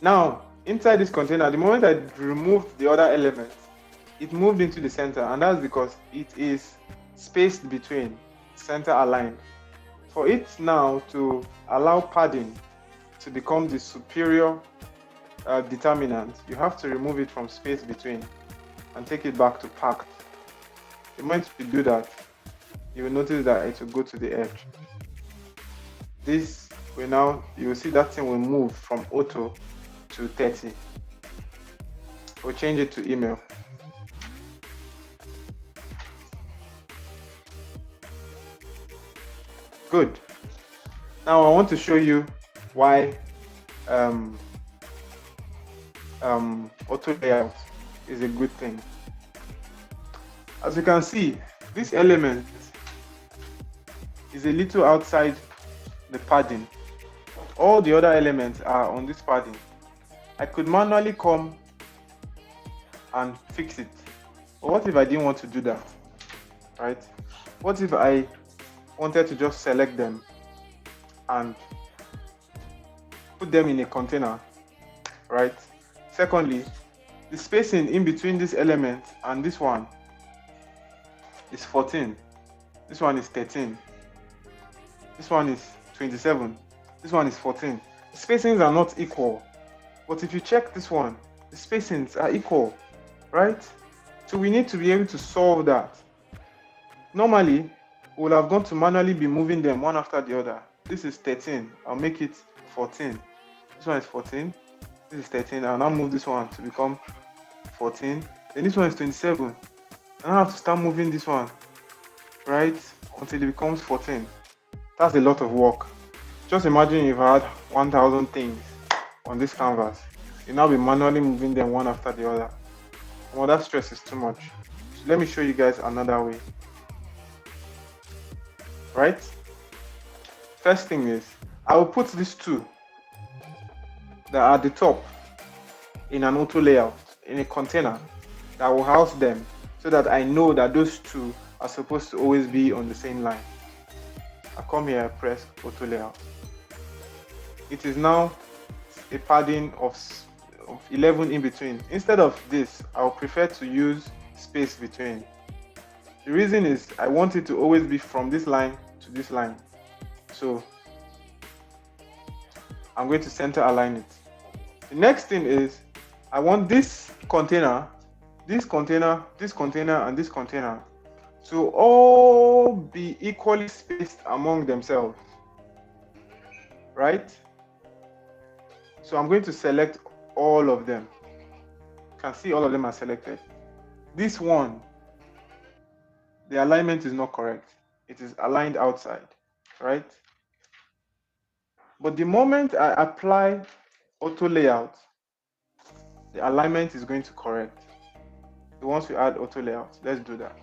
A: Now, inside this container, the moment I removed the other elements, it moved into the center, and that's because it is spaced between, center aligned. For it now to allow padding to become the superior determinant, you have to remove it from space between and take it back to packed. The moment you do that, you will notice that it will go to the edge. This will now, you will see that thing will move from auto to 30. We'll change it to email. Good. Now I want to show you why auto layout is a good thing. As you can see, this element is a little outside the padding. All the other elements are on this padding. I could manually come and fix it. But what if I didn't want to do that? right? What if I wanted to just select them and put them in a container, right? Secondly, the spacing in between this element and this one is 14. This one is 13. This one is 27. This one is 14. The spacings are not equal. But if you check this one, the spacings are equal, right? So we need to be able to solve that. Normally, we would have gone to manually be moving them one after the other. This is 13. I'll make it 14. This one is 14. This is 13. I'll now move this one to become 14. Then this one is 27. And I have to start moving this one, right? Until it becomes 14. That's a lot of work. Just imagine if I had 1,000 things on this canvas. You now be manually moving them one after the other. Well, that stress is too much. So let me show you guys another way. Right? First thing is, I will put these two that are at the top in an auto layout, in a container that will house them, so that I know that those two are supposed to always be on the same line. I come here, I press auto layout. It is now a padding of 11 in between. Instead of this, I would prefer to use space between. The reason is I want it to always be from this line to this line. So I'm going to center align it. The next thing is I want this container, this container, this container, and this container to all be equally spaced among themselves, right? So I'm going to select all of them. You can see all of them are selected. This one, the alignment is not correct. It is aligned outside, right? But the moment I apply auto layout, the alignment is going to correct. So once we add auto layout, let's do that.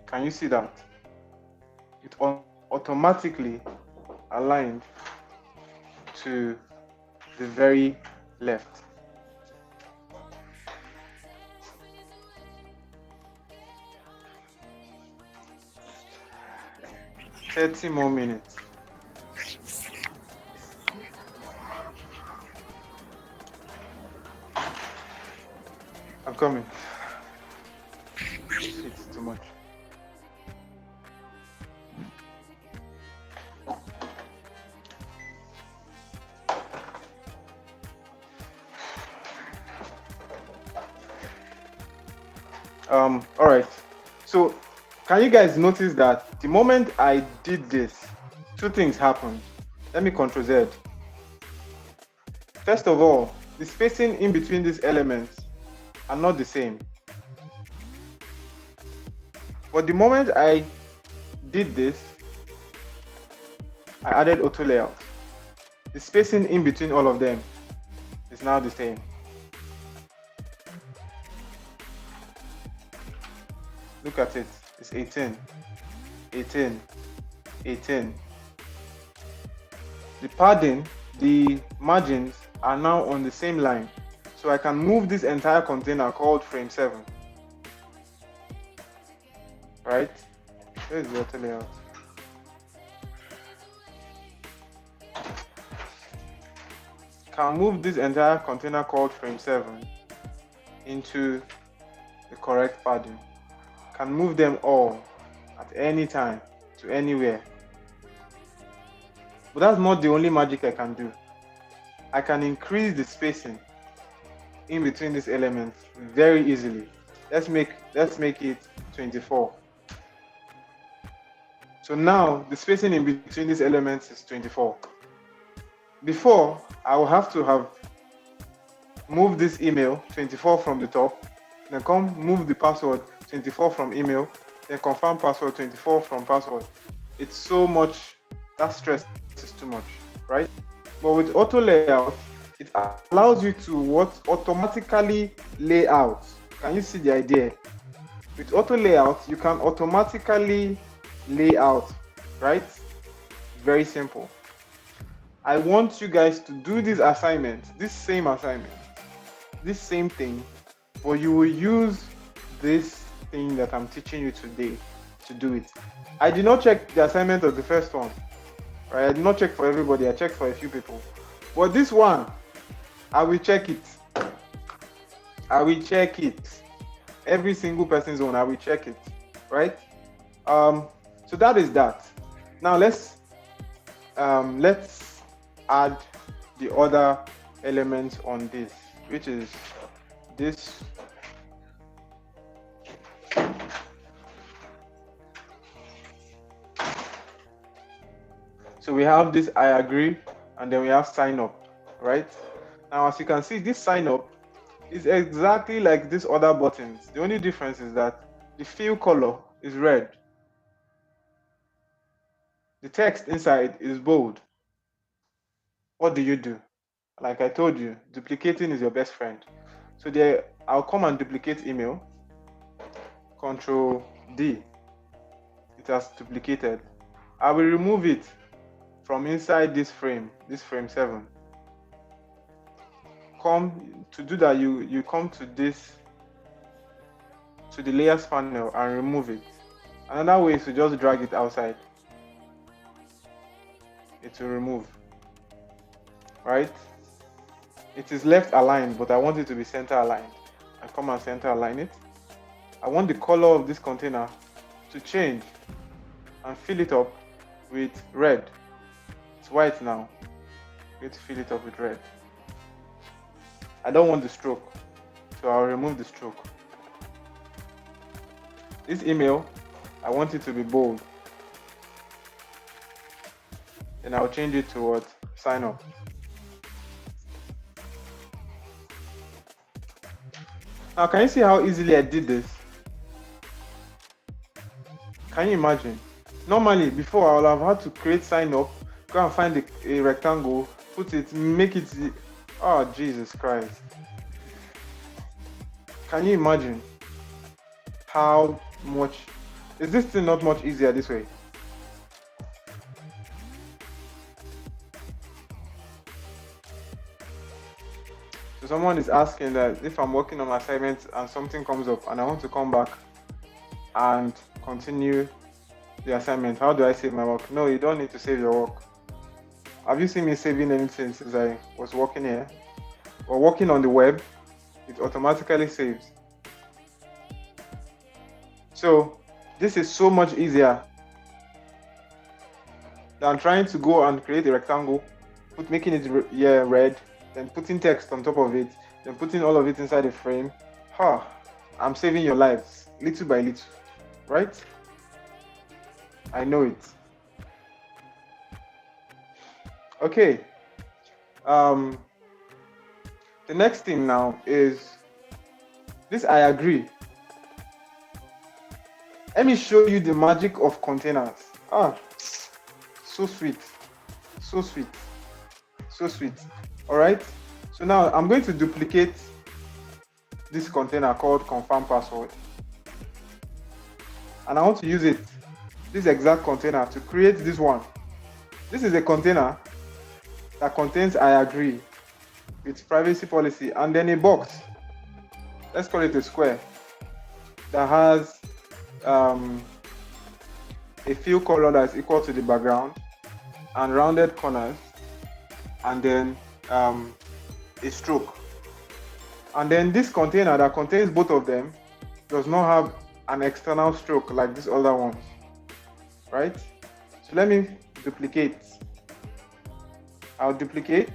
A: Can you see that? It automatically aligned to the very left. $30 more minutes. I'm coming. It's too much. All right. So can you guys notice that the moment I did this, two things happened? Let me Ctrl Z. First of all, the spacing in between these elements are not the same. But the moment I did this, I added auto layout. The spacing in between all of them is now the same. Look at it. It's 18, 18, 18. The padding, the margins are now on the same line. So I can move this entire container called frame 7. Right? Where is the auto layout? Can move this entire container called frame 7 into the correct padding. Can move them all at any time to anywhere. But that's not the only magic I can do. I can increase the spacing in between these elements very easily. Let's make it 24. So now the spacing in between these elements is 24. Before, I will have to have moved this email 24 from the top, then come move the password 24 from email, then confirm password 24 from password. It's so much, that stress is too much, right? But with auto layout, it allows you to automatically lay out. Can you see the idea? With auto layout, you can automatically lay out, right? Very simple. I want you guys to do this assignment, this same thing, but you will use this thing that I'm teaching you today to do it. I did not check the assignment of the first one, right? I did not check for everybody. I checked for a few people. But this one, I will check it. I will check it. Every single person's own, I will check it, right? So that is that. Now let's add the other elements on this, which is this. So we have this I agree, and then we have sign up, right? Now, as you can see, this sign up is exactly like these other buttons. The only difference is that the fill color is red. The text inside is bold. What do you do? Like I told you, duplicating is your best friend. So there, I'll come and duplicate email. Control D. It has duplicated. I will remove it from inside this frame 7. To do that, you come to this, to the layers panel and remove it. Another way is to just drag it outside. It will remove, right? It is left aligned, but I want it to be center aligned. I come and center align it. I want the color of this container to change and fill it up with red. It's white now. I'm going to fill it up with red. I don't want the stroke, so I'll remove the stroke. This email, I want it to be bold. Then I'll change it to what? Sign up. Now, can you see how easily I did this? Can you imagine? Normally, before, I would have had to create sign up, go and find a rectangle, put it, make it. Oh, Jesus Christ. Can you imagine how much? Is this thing not much easier this way? So someone is asking that if I'm working on assignments and something comes up and I want to come back and continue the assignment, how do I save my work? No, you don't need to save your work. Have you seen me saving anything since I was working here? Or working on the web, it automatically saves. So this is so much easier than trying to go and create a rectangle, making it red, then putting text on top of it, then putting all of it inside a frame. I'm saving your lives little by little, right? I know it. Okay. The next thing now is this I agree. Let me show you the magic of containers. So sweet. So sweet. So sweet. All right. So now I'm going to duplicate this container called confirm password. And I want to use it, this exact container, to create this one. This is a container that contains I agree with privacy policy, and then a box, let's call it a square, that has a fill color that is equal to the background and rounded corners, and then a stroke. And then this container that contains both of them does not have an external stroke like these other ones, right? So let me duplicate. I'll duplicate.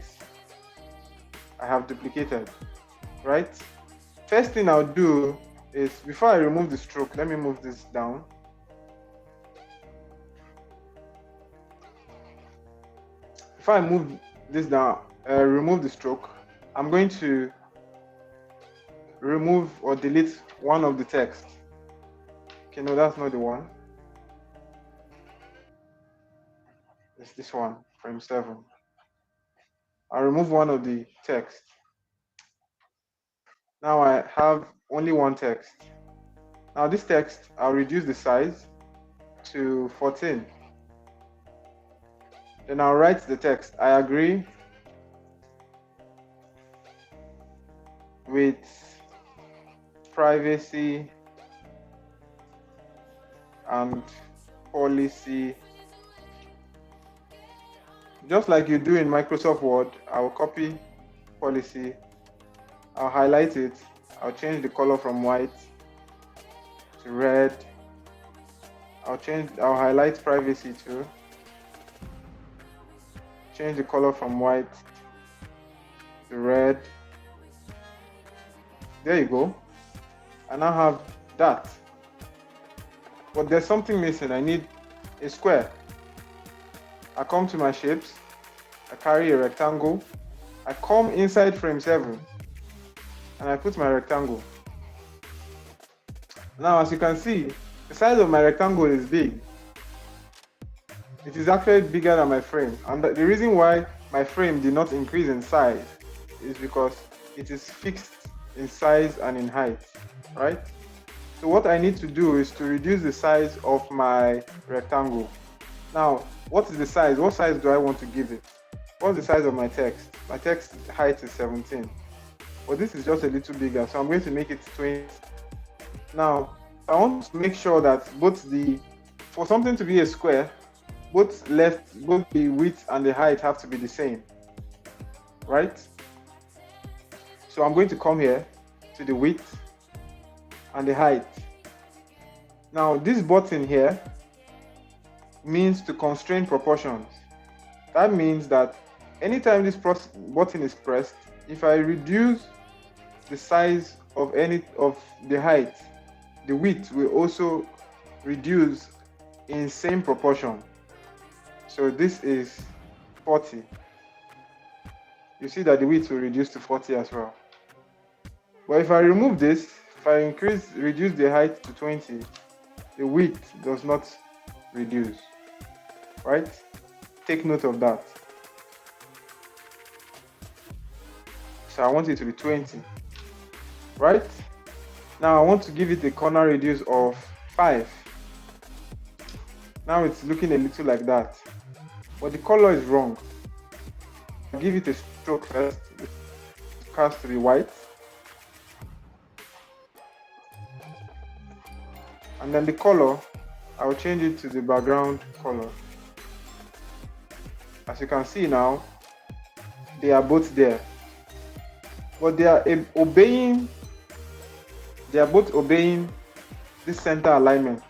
A: I have duplicated, right? First thing I'll do is, before I remove the stroke, let me move this down. If I move this down, remove the stroke, I'm going to remove or delete one of the text. Okay, no, that's not the one. It's this one, frame 7. I'll remove one of the text. Now I have only one text. Now this text, I'll reduce the size to 14. Then I'll write the text, I agree with privacy and policy. Just like you do in Microsoft Word, I'll copy policy, I'll highlight it, I'll change the color from white to red. I'll highlight privacy too. Change the color from white to red. There you go. I now have that. But there's something missing. I need a square. I come to my shapes. I carry a rectangle. I come inside frame 7 and I put my rectangle. Now, as you can see, the size of my rectangle is big. It is actually bigger than my frame. And the reason why my frame did not increase in size is because it is fixed in size and in height, right? So what I need to do is to reduce the size of my rectangle. Now, what is the size? What size do I want to give it? What's the size of my text? My text height is 17. But this is just a little bigger, so I'm going to make it 20. Now, I want to make sure that for something to be a square, both the width and the height have to be the same, right? So I'm going to come here to the width and the height. Now, this button here means to constrain proportions. That means that anytime this button is pressed, if I reduce the size of the height, the width will also reduce in same proportion. So this is 40. You see that the width will reduce to 40 as well. But if I remove this, if I reduce the height to 20, the width does not reduce, right? Take note of that. So I want it to be 20, right? Now I want to give it a corner radius of 5. Now it's looking a little like that, but the color is wrong. I'll give it a stroke first. The cast to be white. And then the color, I will change it to the background color. As you can see now, they are both there. But they are both obeying this center alignment.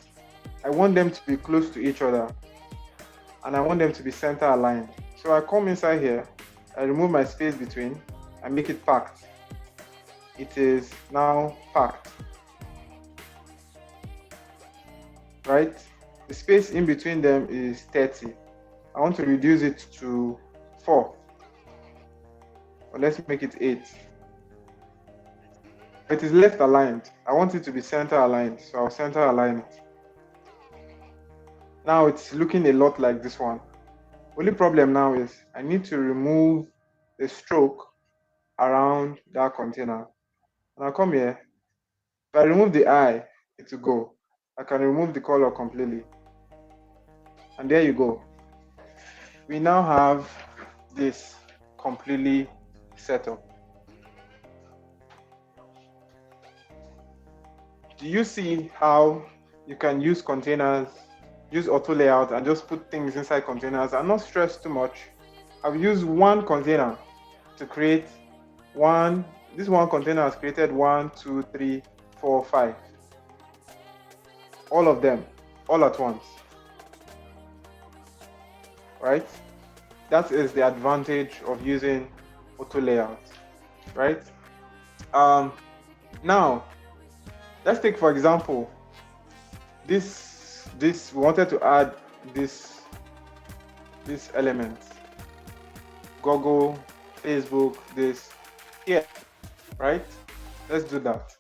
A: I want them to be close to each other. And I want them to be center aligned. So I come inside here, I remove my space between, I make it packed. It is now packed. Right? The space in between them is 30. I want to reduce it to 4. But let's make it 8. It is left aligned. I want it to be center aligned, so I'll center align it. Now it's looking a lot like this one. Only problem now is I need to remove the stroke around that container. And I'll come here. If I remove the eye, it will go. I can remove the color completely. And there you go. We now have this completely set up. Do you see how you can use containers, use auto layout, and just put things inside containers and not stress too much? I've used one container to create this one container has created 1, 2, 3, 4, 5. All of them, all at once. Right? That is the advantage of using auto layout, right? Now, let's take for example, this we wanted to add this element. Google, Facebook, this here, right? Let's do that.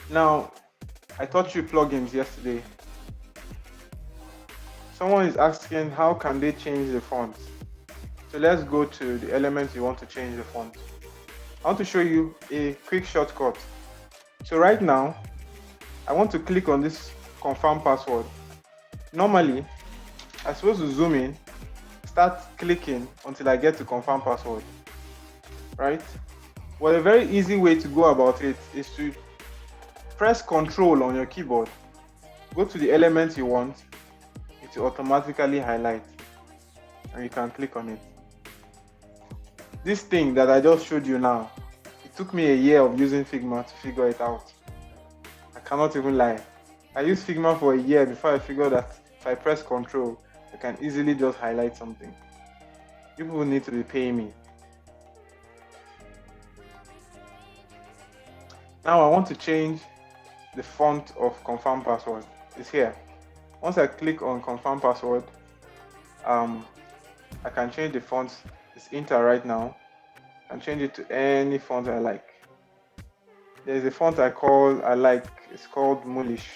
A: Now, I taught you plugins yesterday. Someone is asking how can they change the font. So let's go to the element you want to change the font. I want to show you a quick shortcut. So right now, I want to click on this confirm password. Normally, I'm supposed to zoom in, start clicking until I get to confirm password, right? Well, a very easy way to go about it is to press Control on your keyboard, go to the element you want, it will automatically highlight, and you can click on it. This thing that I just showed you now, it took me a year of using Figma to figure it out. I cannot even lie. I used Figma for a year before I figured that if I press Control, I can easily just highlight something. People need to be paying me. Now I want to change the font of confirm password. It's here. Once I click on confirm password, I can change the font. It's Inter right now. I can change it to any font I like. There's a font I like. It's called Moolish.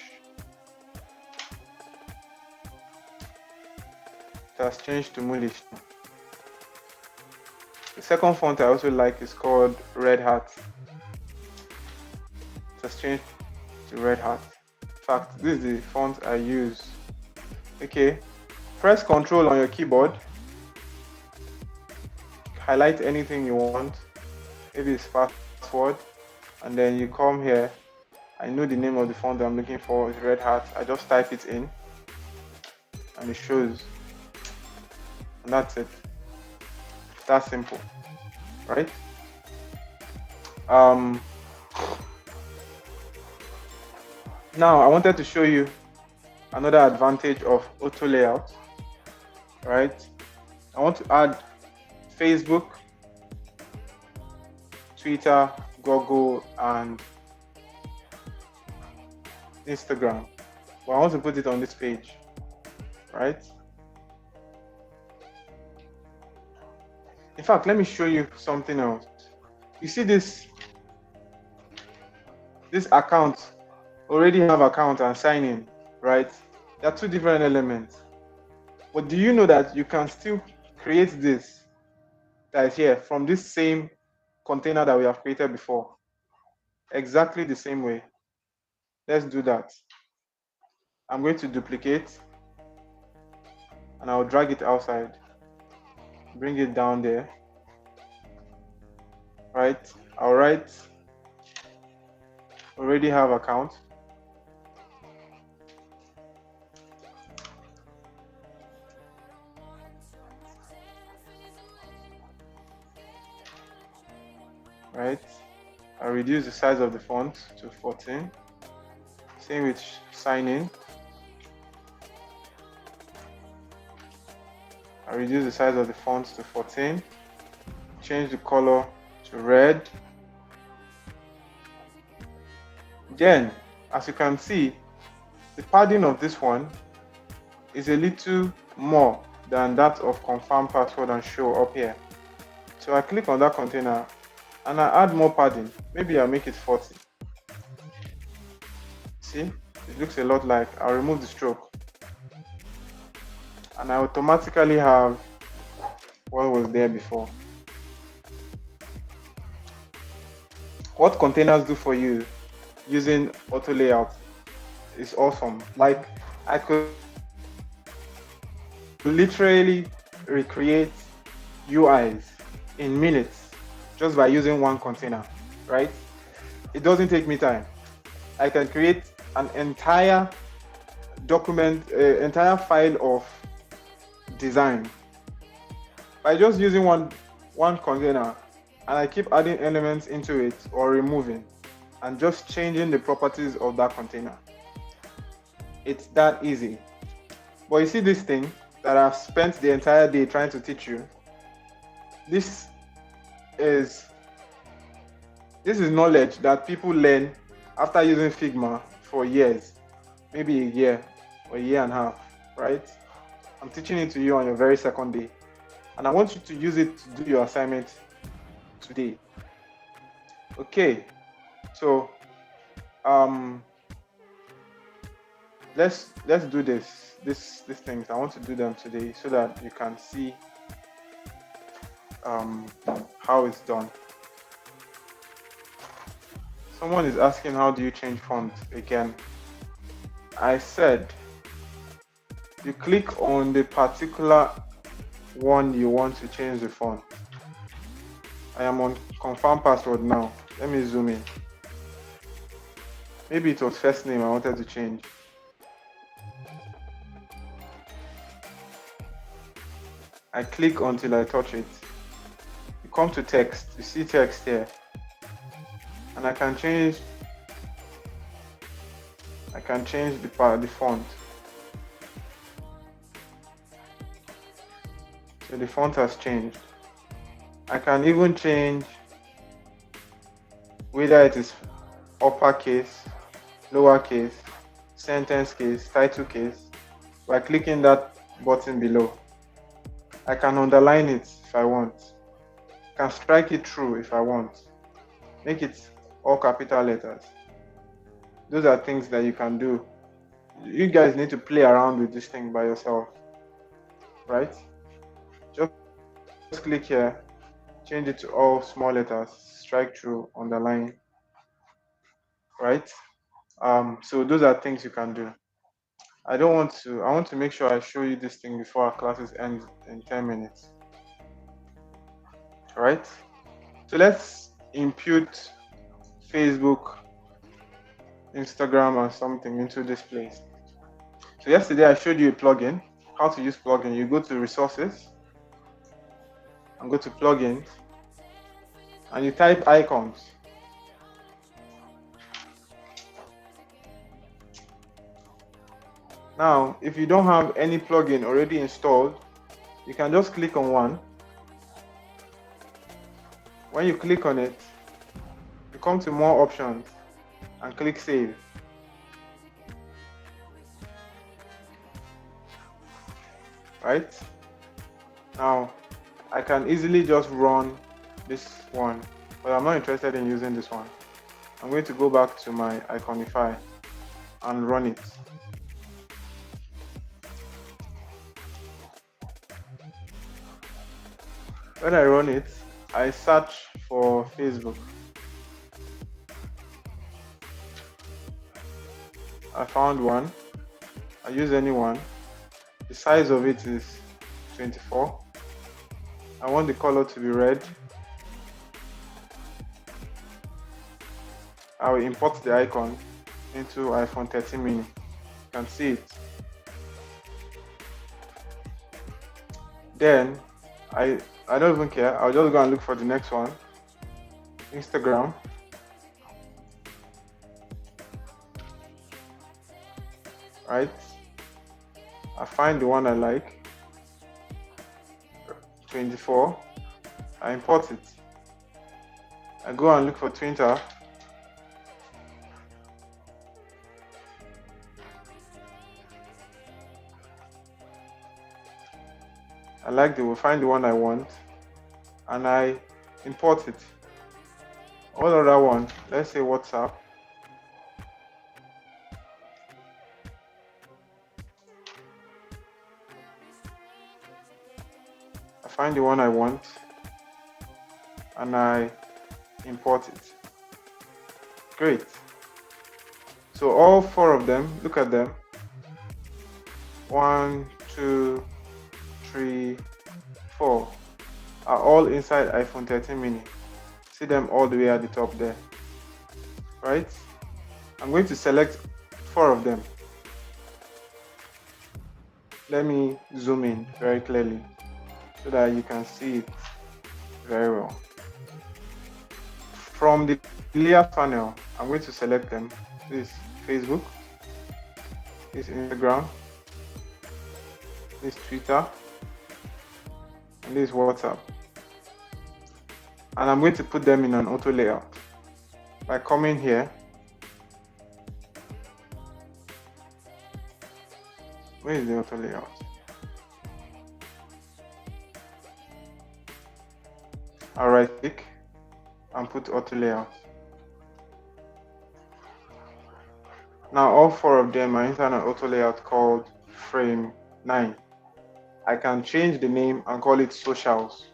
A: It has changed to Moolish. The second font I also like is called Red Hat. It has changed to Red Hat. In fact, this is the font I use. Okay, press Control on your keyboard. Highlight anything you want. Maybe it's password, and then you come here. I know the name of the font I'm looking for is Red Hat. I just type it in, and it shows. And that's it. It's that simple, right? Now I wanted to show you another advantage of auto layout, right? I want to add Facebook, Twitter, Google, and Instagram. But I want to put it on this page, right? In fact, let me show you something else. You see this account, already have account and sign in, right? There are two different elements. But do you know that you can still create this that is here from this same container that we have created before? Exactly the same way. Let's do that. I'm going to duplicate, and I'll drag it outside. Bring it down there. Right? I'll write already have account. Right? I'll reduce the size of the font to 14. Same with sign in. I'll reduce the size of the font to 14. Change the color to red. Then, as you can see, the padding of this one is a little more than that of confirm password and show up here. So I click on that container and I add more padding. Maybe I'll make it 40. See, it looks a lot like. I'll remove the stroke, and I automatically have what was there before. What containers do for you using auto layout is awesome. Like, I could literally recreate UIs in minutes just by using one container, right? It doesn't take me time. I can create an entire document, entire file of design by just using one container, and I keep adding elements into it or removing and just changing the properties of that container. It's that easy. But you see this thing that I've spent the entire day trying to teach you? This is knowledge that people learn after using Figma for years, maybe a year or a year and a half, right? I'm teaching it to you on your very second day, and I want you to use it to do your assignment today. Okay, so let's do these things. I want to do them today so that you can see how it's done. Someone is asking, how do you change font again? I said you click on the particular one you want to change the font. I am on confirm password now. Let me zoom in. Maybe it was first name I wanted to change. I click until I touch it. You come to text, you see text here. And I can change the font. So the font has changed. I can even change whether it is uppercase, lowercase, sentence case, title case by clicking that button below. I can underline it if I want. I can strike it through if I want. Make it all capital letters. Those are things that you can do. You guys need to play around with this thing by yourself, right? Just click here, change it to all small letters, strike through, underline, right? So those are things you can do. I want to make sure I show you this thing before our classes end in 10 minutes. All right? So let's impute Facebook, Instagram, and something into this place. So yesterday I showed you a plugin, how to use plugin. You go to resources and go to plugins and you type icons. Now, if you don't have any plugin already installed, you can just click on one. When you click on it, you come to more options and click save. Right? Now, I can easily just run this one, but I'm not interested in using this one. I'm going to go back to my Iconify and run it. When I run it, I search for Facebook. I found one. I use any one. The size of it is 24. I want the color to be red. I will import the icon into iPhone 13 mini. You can see it. Then I don't even care. I'll just go and look for the next one. Instagram. Right. I find the one I like. 24. I import it. I go and look for Twitter. We'll find the one I want and I import it. All other ones, let's say WhatsApp. I find the one I want and I import it. Great. So all four of them, look at them. 1, 2, 3, 4 are all inside iPhone 13 mini. See them all the way at the top there, right? I'm going to select 4 of them. Let me zoom in very clearly so that you can see it very well. From the layer panel, I'm going to select them. This is Facebook, this is Instagram, this is Twitter, and this is WhatsApp. And I'm going to put them in an auto layout by coming here. Where is the auto layout? I'll right click and put auto layout. Now all 4 of them are inside an auto layout called frame 9. I can change the name and call it socials.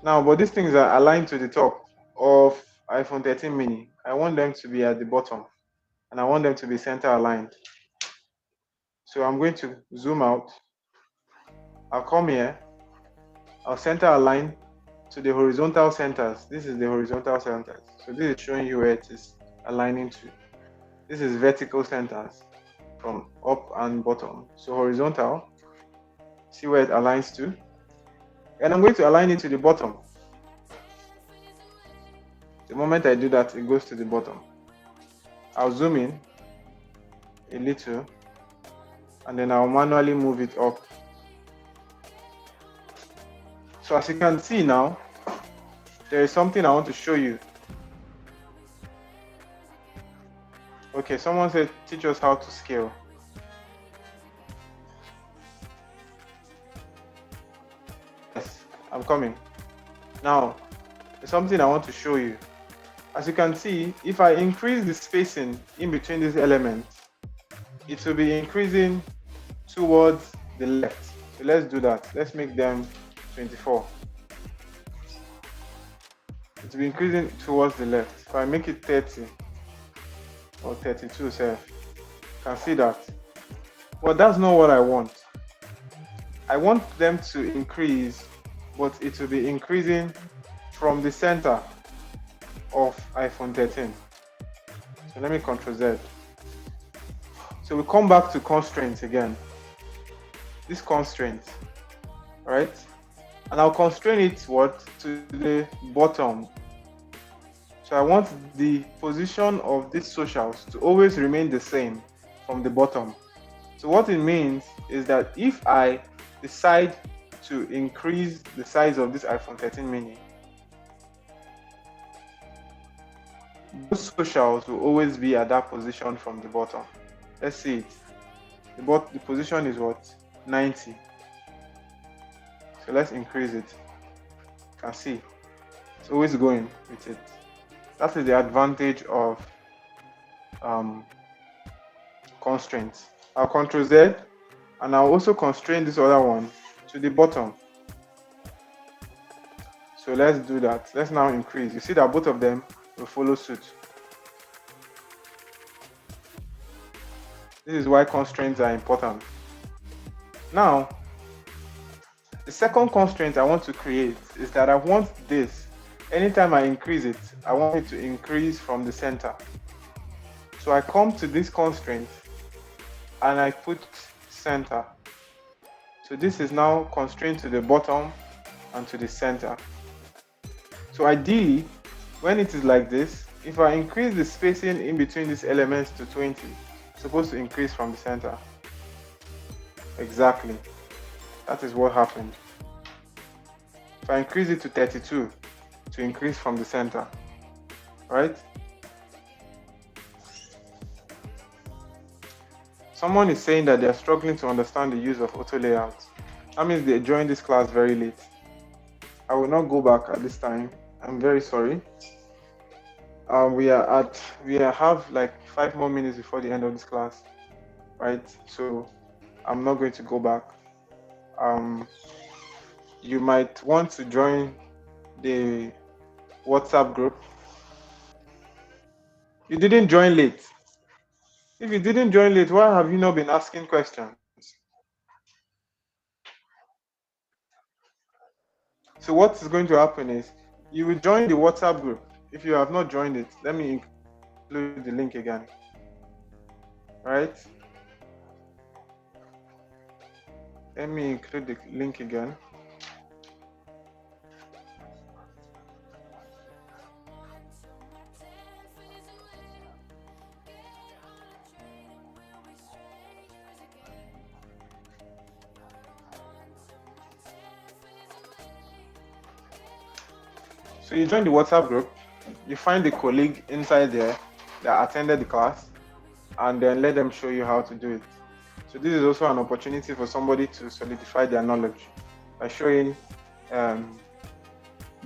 A: Now, but these things are aligned to the top of iPhone 13 mini. I want them to be at the bottom and I want them to be center aligned. So I'm going to zoom out. I'll come here. I'll center align to the horizontal centers. This is the horizontal centers. So this is showing you where it is aligning to. This is vertical centers from up and bottom. So horizontal, see where it aligns to. And I'm going to align it to the bottom. The moment I do that, it goes to the bottom. I'll zoom in a little, and then I'll manually move it up. So as you can see now, there is something I want to show you. Okay, someone said, teach us how to scale. Yes, I'm coming. Now, there's something I want to show you. As you can see, if I increase the spacing in between these elements, it will be increasing towards the left. So let's do that. Let's make them 24. It will be increasing towards the left. If I make it 30 or 32, say, you can see that. But that's not what I want. I want them to increase, but it will be increasing from the center of iPhone 13. So let me Ctrl Z. So we come back to constraints again. This constraint, right? And I'll constrain it to the bottom. So I want the position of these socials to always remain the same from the bottom. So what it means is that if I decide to increase the size of this iPhone 13 mini, those socials will always be at that position from the bottom. Let's see it. The position is what? 90. So let's increase it. You can see it's always going with it. That is the advantage of constraints. I'll Ctrl Z, and I'll also constrain this other one to the bottom. So let's do that. Let's now increase. You see that both of them will follow suit. This is why constraints are important. Now, the second constraint I want to create is that I want this. Anytime I increase it, I want it to increase from the center. So I come to this constraint and I put center. So this is now constrained to the bottom and to the center. So ideally, when it is like this, if I increase the spacing in between these elements to 20, it's supposed to increase from the center. Exactly. That is what happened. If I increase it to 32, to increase from the center, right? Someone is saying that they are struggling to understand the use of auto layout. That means they joined this class very late. I will not go back at this time. I'm very sorry. We have like 5 more minutes before the end of this class, right? So I'm not going to go back. You might want to join the WhatsApp group. You didn't join late. If you didn't join late, why have you not been asking questions? So what is going to happen is you will join the WhatsApp group. If you have not joined it, let me include the link again. Right? Let me include the link again. So you join the WhatsApp group, you find the colleague inside there that attended the class, and then let them show you how to do it. So this is also an opportunity for somebody to solidify their knowledge by showing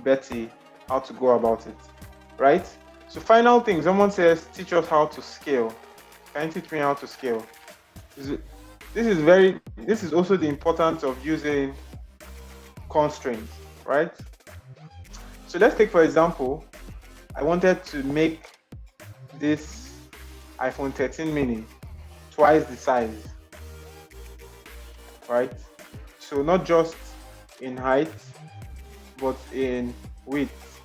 A: Betty how to go about it, right? So final thing, someone says, teach us how to scale. Can you teach me how to scale? This is also the importance of using constraints, right? So let's take, for example, I wanted to make this iPhone 13 mini twice the size, right? So not just in height, but in width.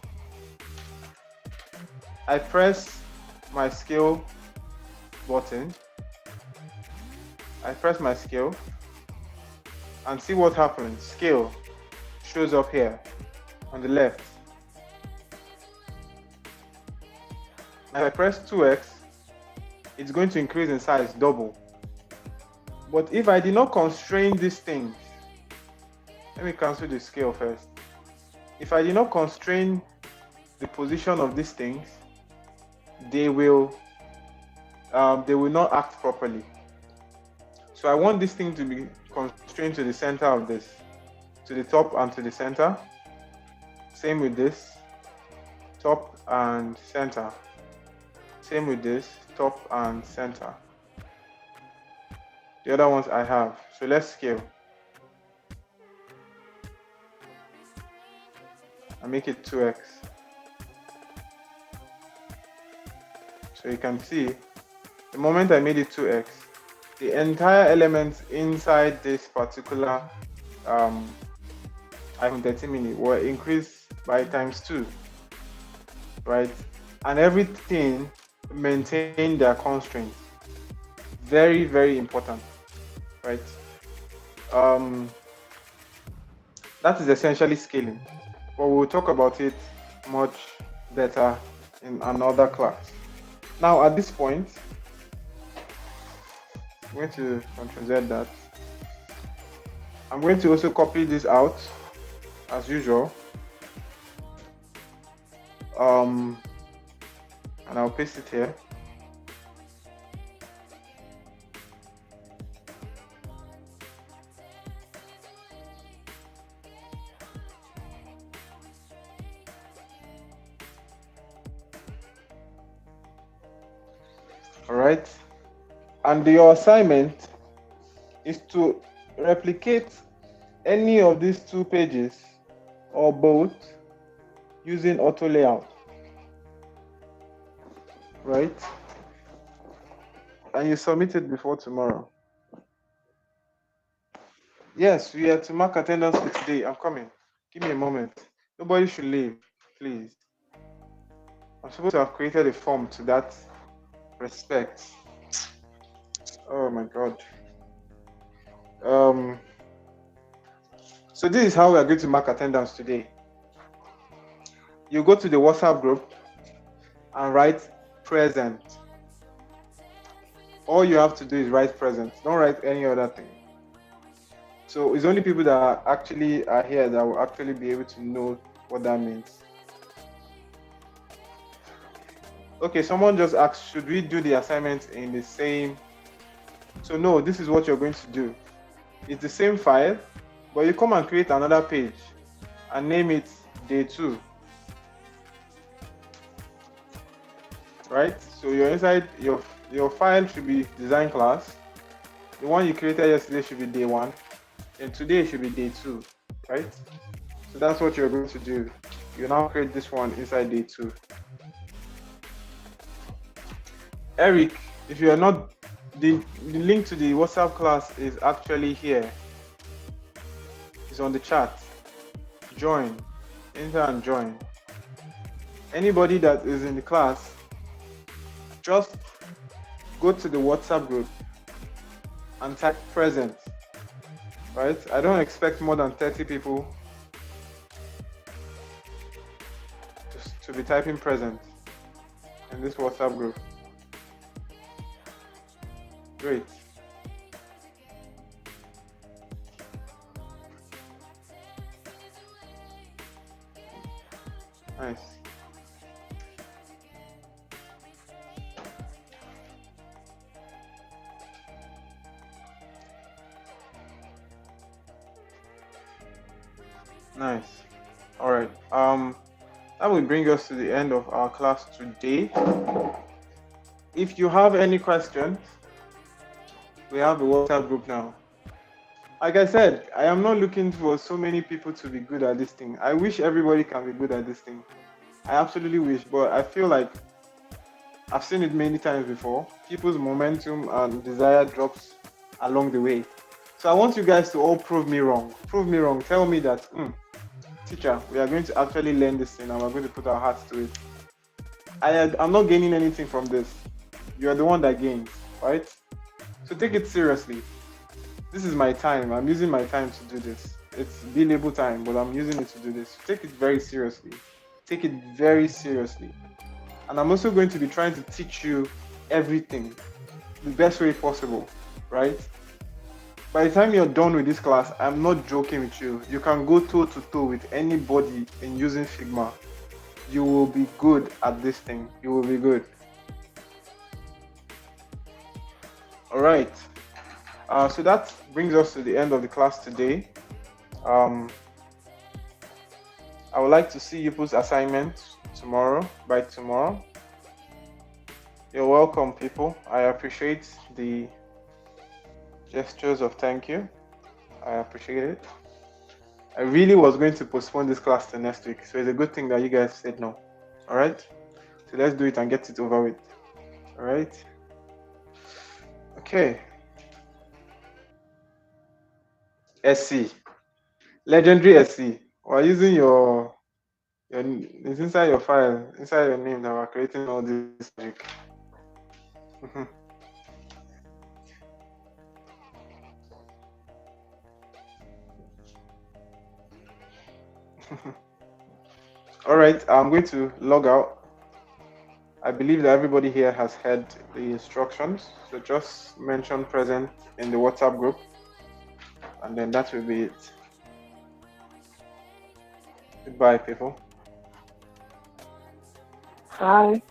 A: I press my scale button. I press my scale and see what happens. Scale shows up here on the left. If I press 2x, it's going to increase in size, double. But if I did not constrain these things, let me cancel the scale first. If I did not constrain the position of these things, they will not act properly. So I want this thing to be constrained to the center of this, to the top and to the center. Same with this, top and center. Same with this, top and center. The other ones I have. So let's scale. I make it 2x. So you can see, the moment I made it 2x, the entire elements inside this particular iPhone 13 mini were increased by ×2, right? And everything maintained their constraints. Very, very important, right? That is essentially scaling, but we'll talk about it much better in another class. Now, at this point, I'm going to Ctrl Z that. I'm going to also copy this out as usual. And I'll paste it here. All right. And your assignment is to replicate any of these two pages or both using auto layout, right? And you submit it before tomorrow. Yes, we are to mark attendance for today. I'm coming. Give me a moment. Nobody should leave, please. I'm supposed to have created a form to that respect. Oh my God. So this is how we are going to mark attendance today. You go to the WhatsApp group and write present. All you have to do is write present. Don't write any other thing. So it's only people that actually are here that will actually be able to know what that means. Okay, someone just asked, should we do the assignment in the same? So no, this is what you're going to do. It's the same file, but you come and create another page and name it day 2. Right? So you're inside your file should be design class. The one you created yesterday should be day 1, and today should be day 2, right? So that's what you're going to do. You now create this one inside day 2. Eric, if you are not, the link to the WhatsApp class is actually here. It's on the chat. Join, enter and join. Anybody that is in the class, just go to the WhatsApp group and type present, right? I don't expect more than 30 people to be typing present in this WhatsApp group. Great. Nice. Nice. All right. That will bring us to the end of our class today. If you have any questions, we have a WhatsApp group now. Like I said, I am not looking for so many people to be good at this thing. I wish everybody can be good at this thing. I absolutely wish, but I feel like I've seen it many times before. People's momentum and desire drops along the way. So I want you guys to all prove me wrong. Prove me wrong. Tell me that teacher, we are going to actually learn this thing and we're going to put our hearts to it. I'm not gaining anything from this. You're the one that gains, right? So take it seriously. This is my time. I'm using my time to do this. It's billable time, but I'm using it to do this. Take it very seriously. Take it very seriously. And I'm also going to be trying to teach you everything the best way possible, right? By the time you're done with this class, I'm not joking with you. You can go toe to toe with anybody in using Figma. You will be good at this thing. You will be good. All right. So that brings us to the end of the class today. I would like to see you put assignments by tomorrow. You're welcome, people. I appreciate the gestures of thank you. I appreciate it. I really was going to postpone this class to next week, so it's a good thing that you guys said no. All right? So let's do it and get it over with. All right? Okay. SC. Legendary SC. We're using it's inside your file, inside your name that we're creating all this magic. All right, I'm going to log out. I believe that everybody here has heard the instructions, so just mention present in the WhatsApp group, and then that will be it. Goodbye, people.
E: Bye.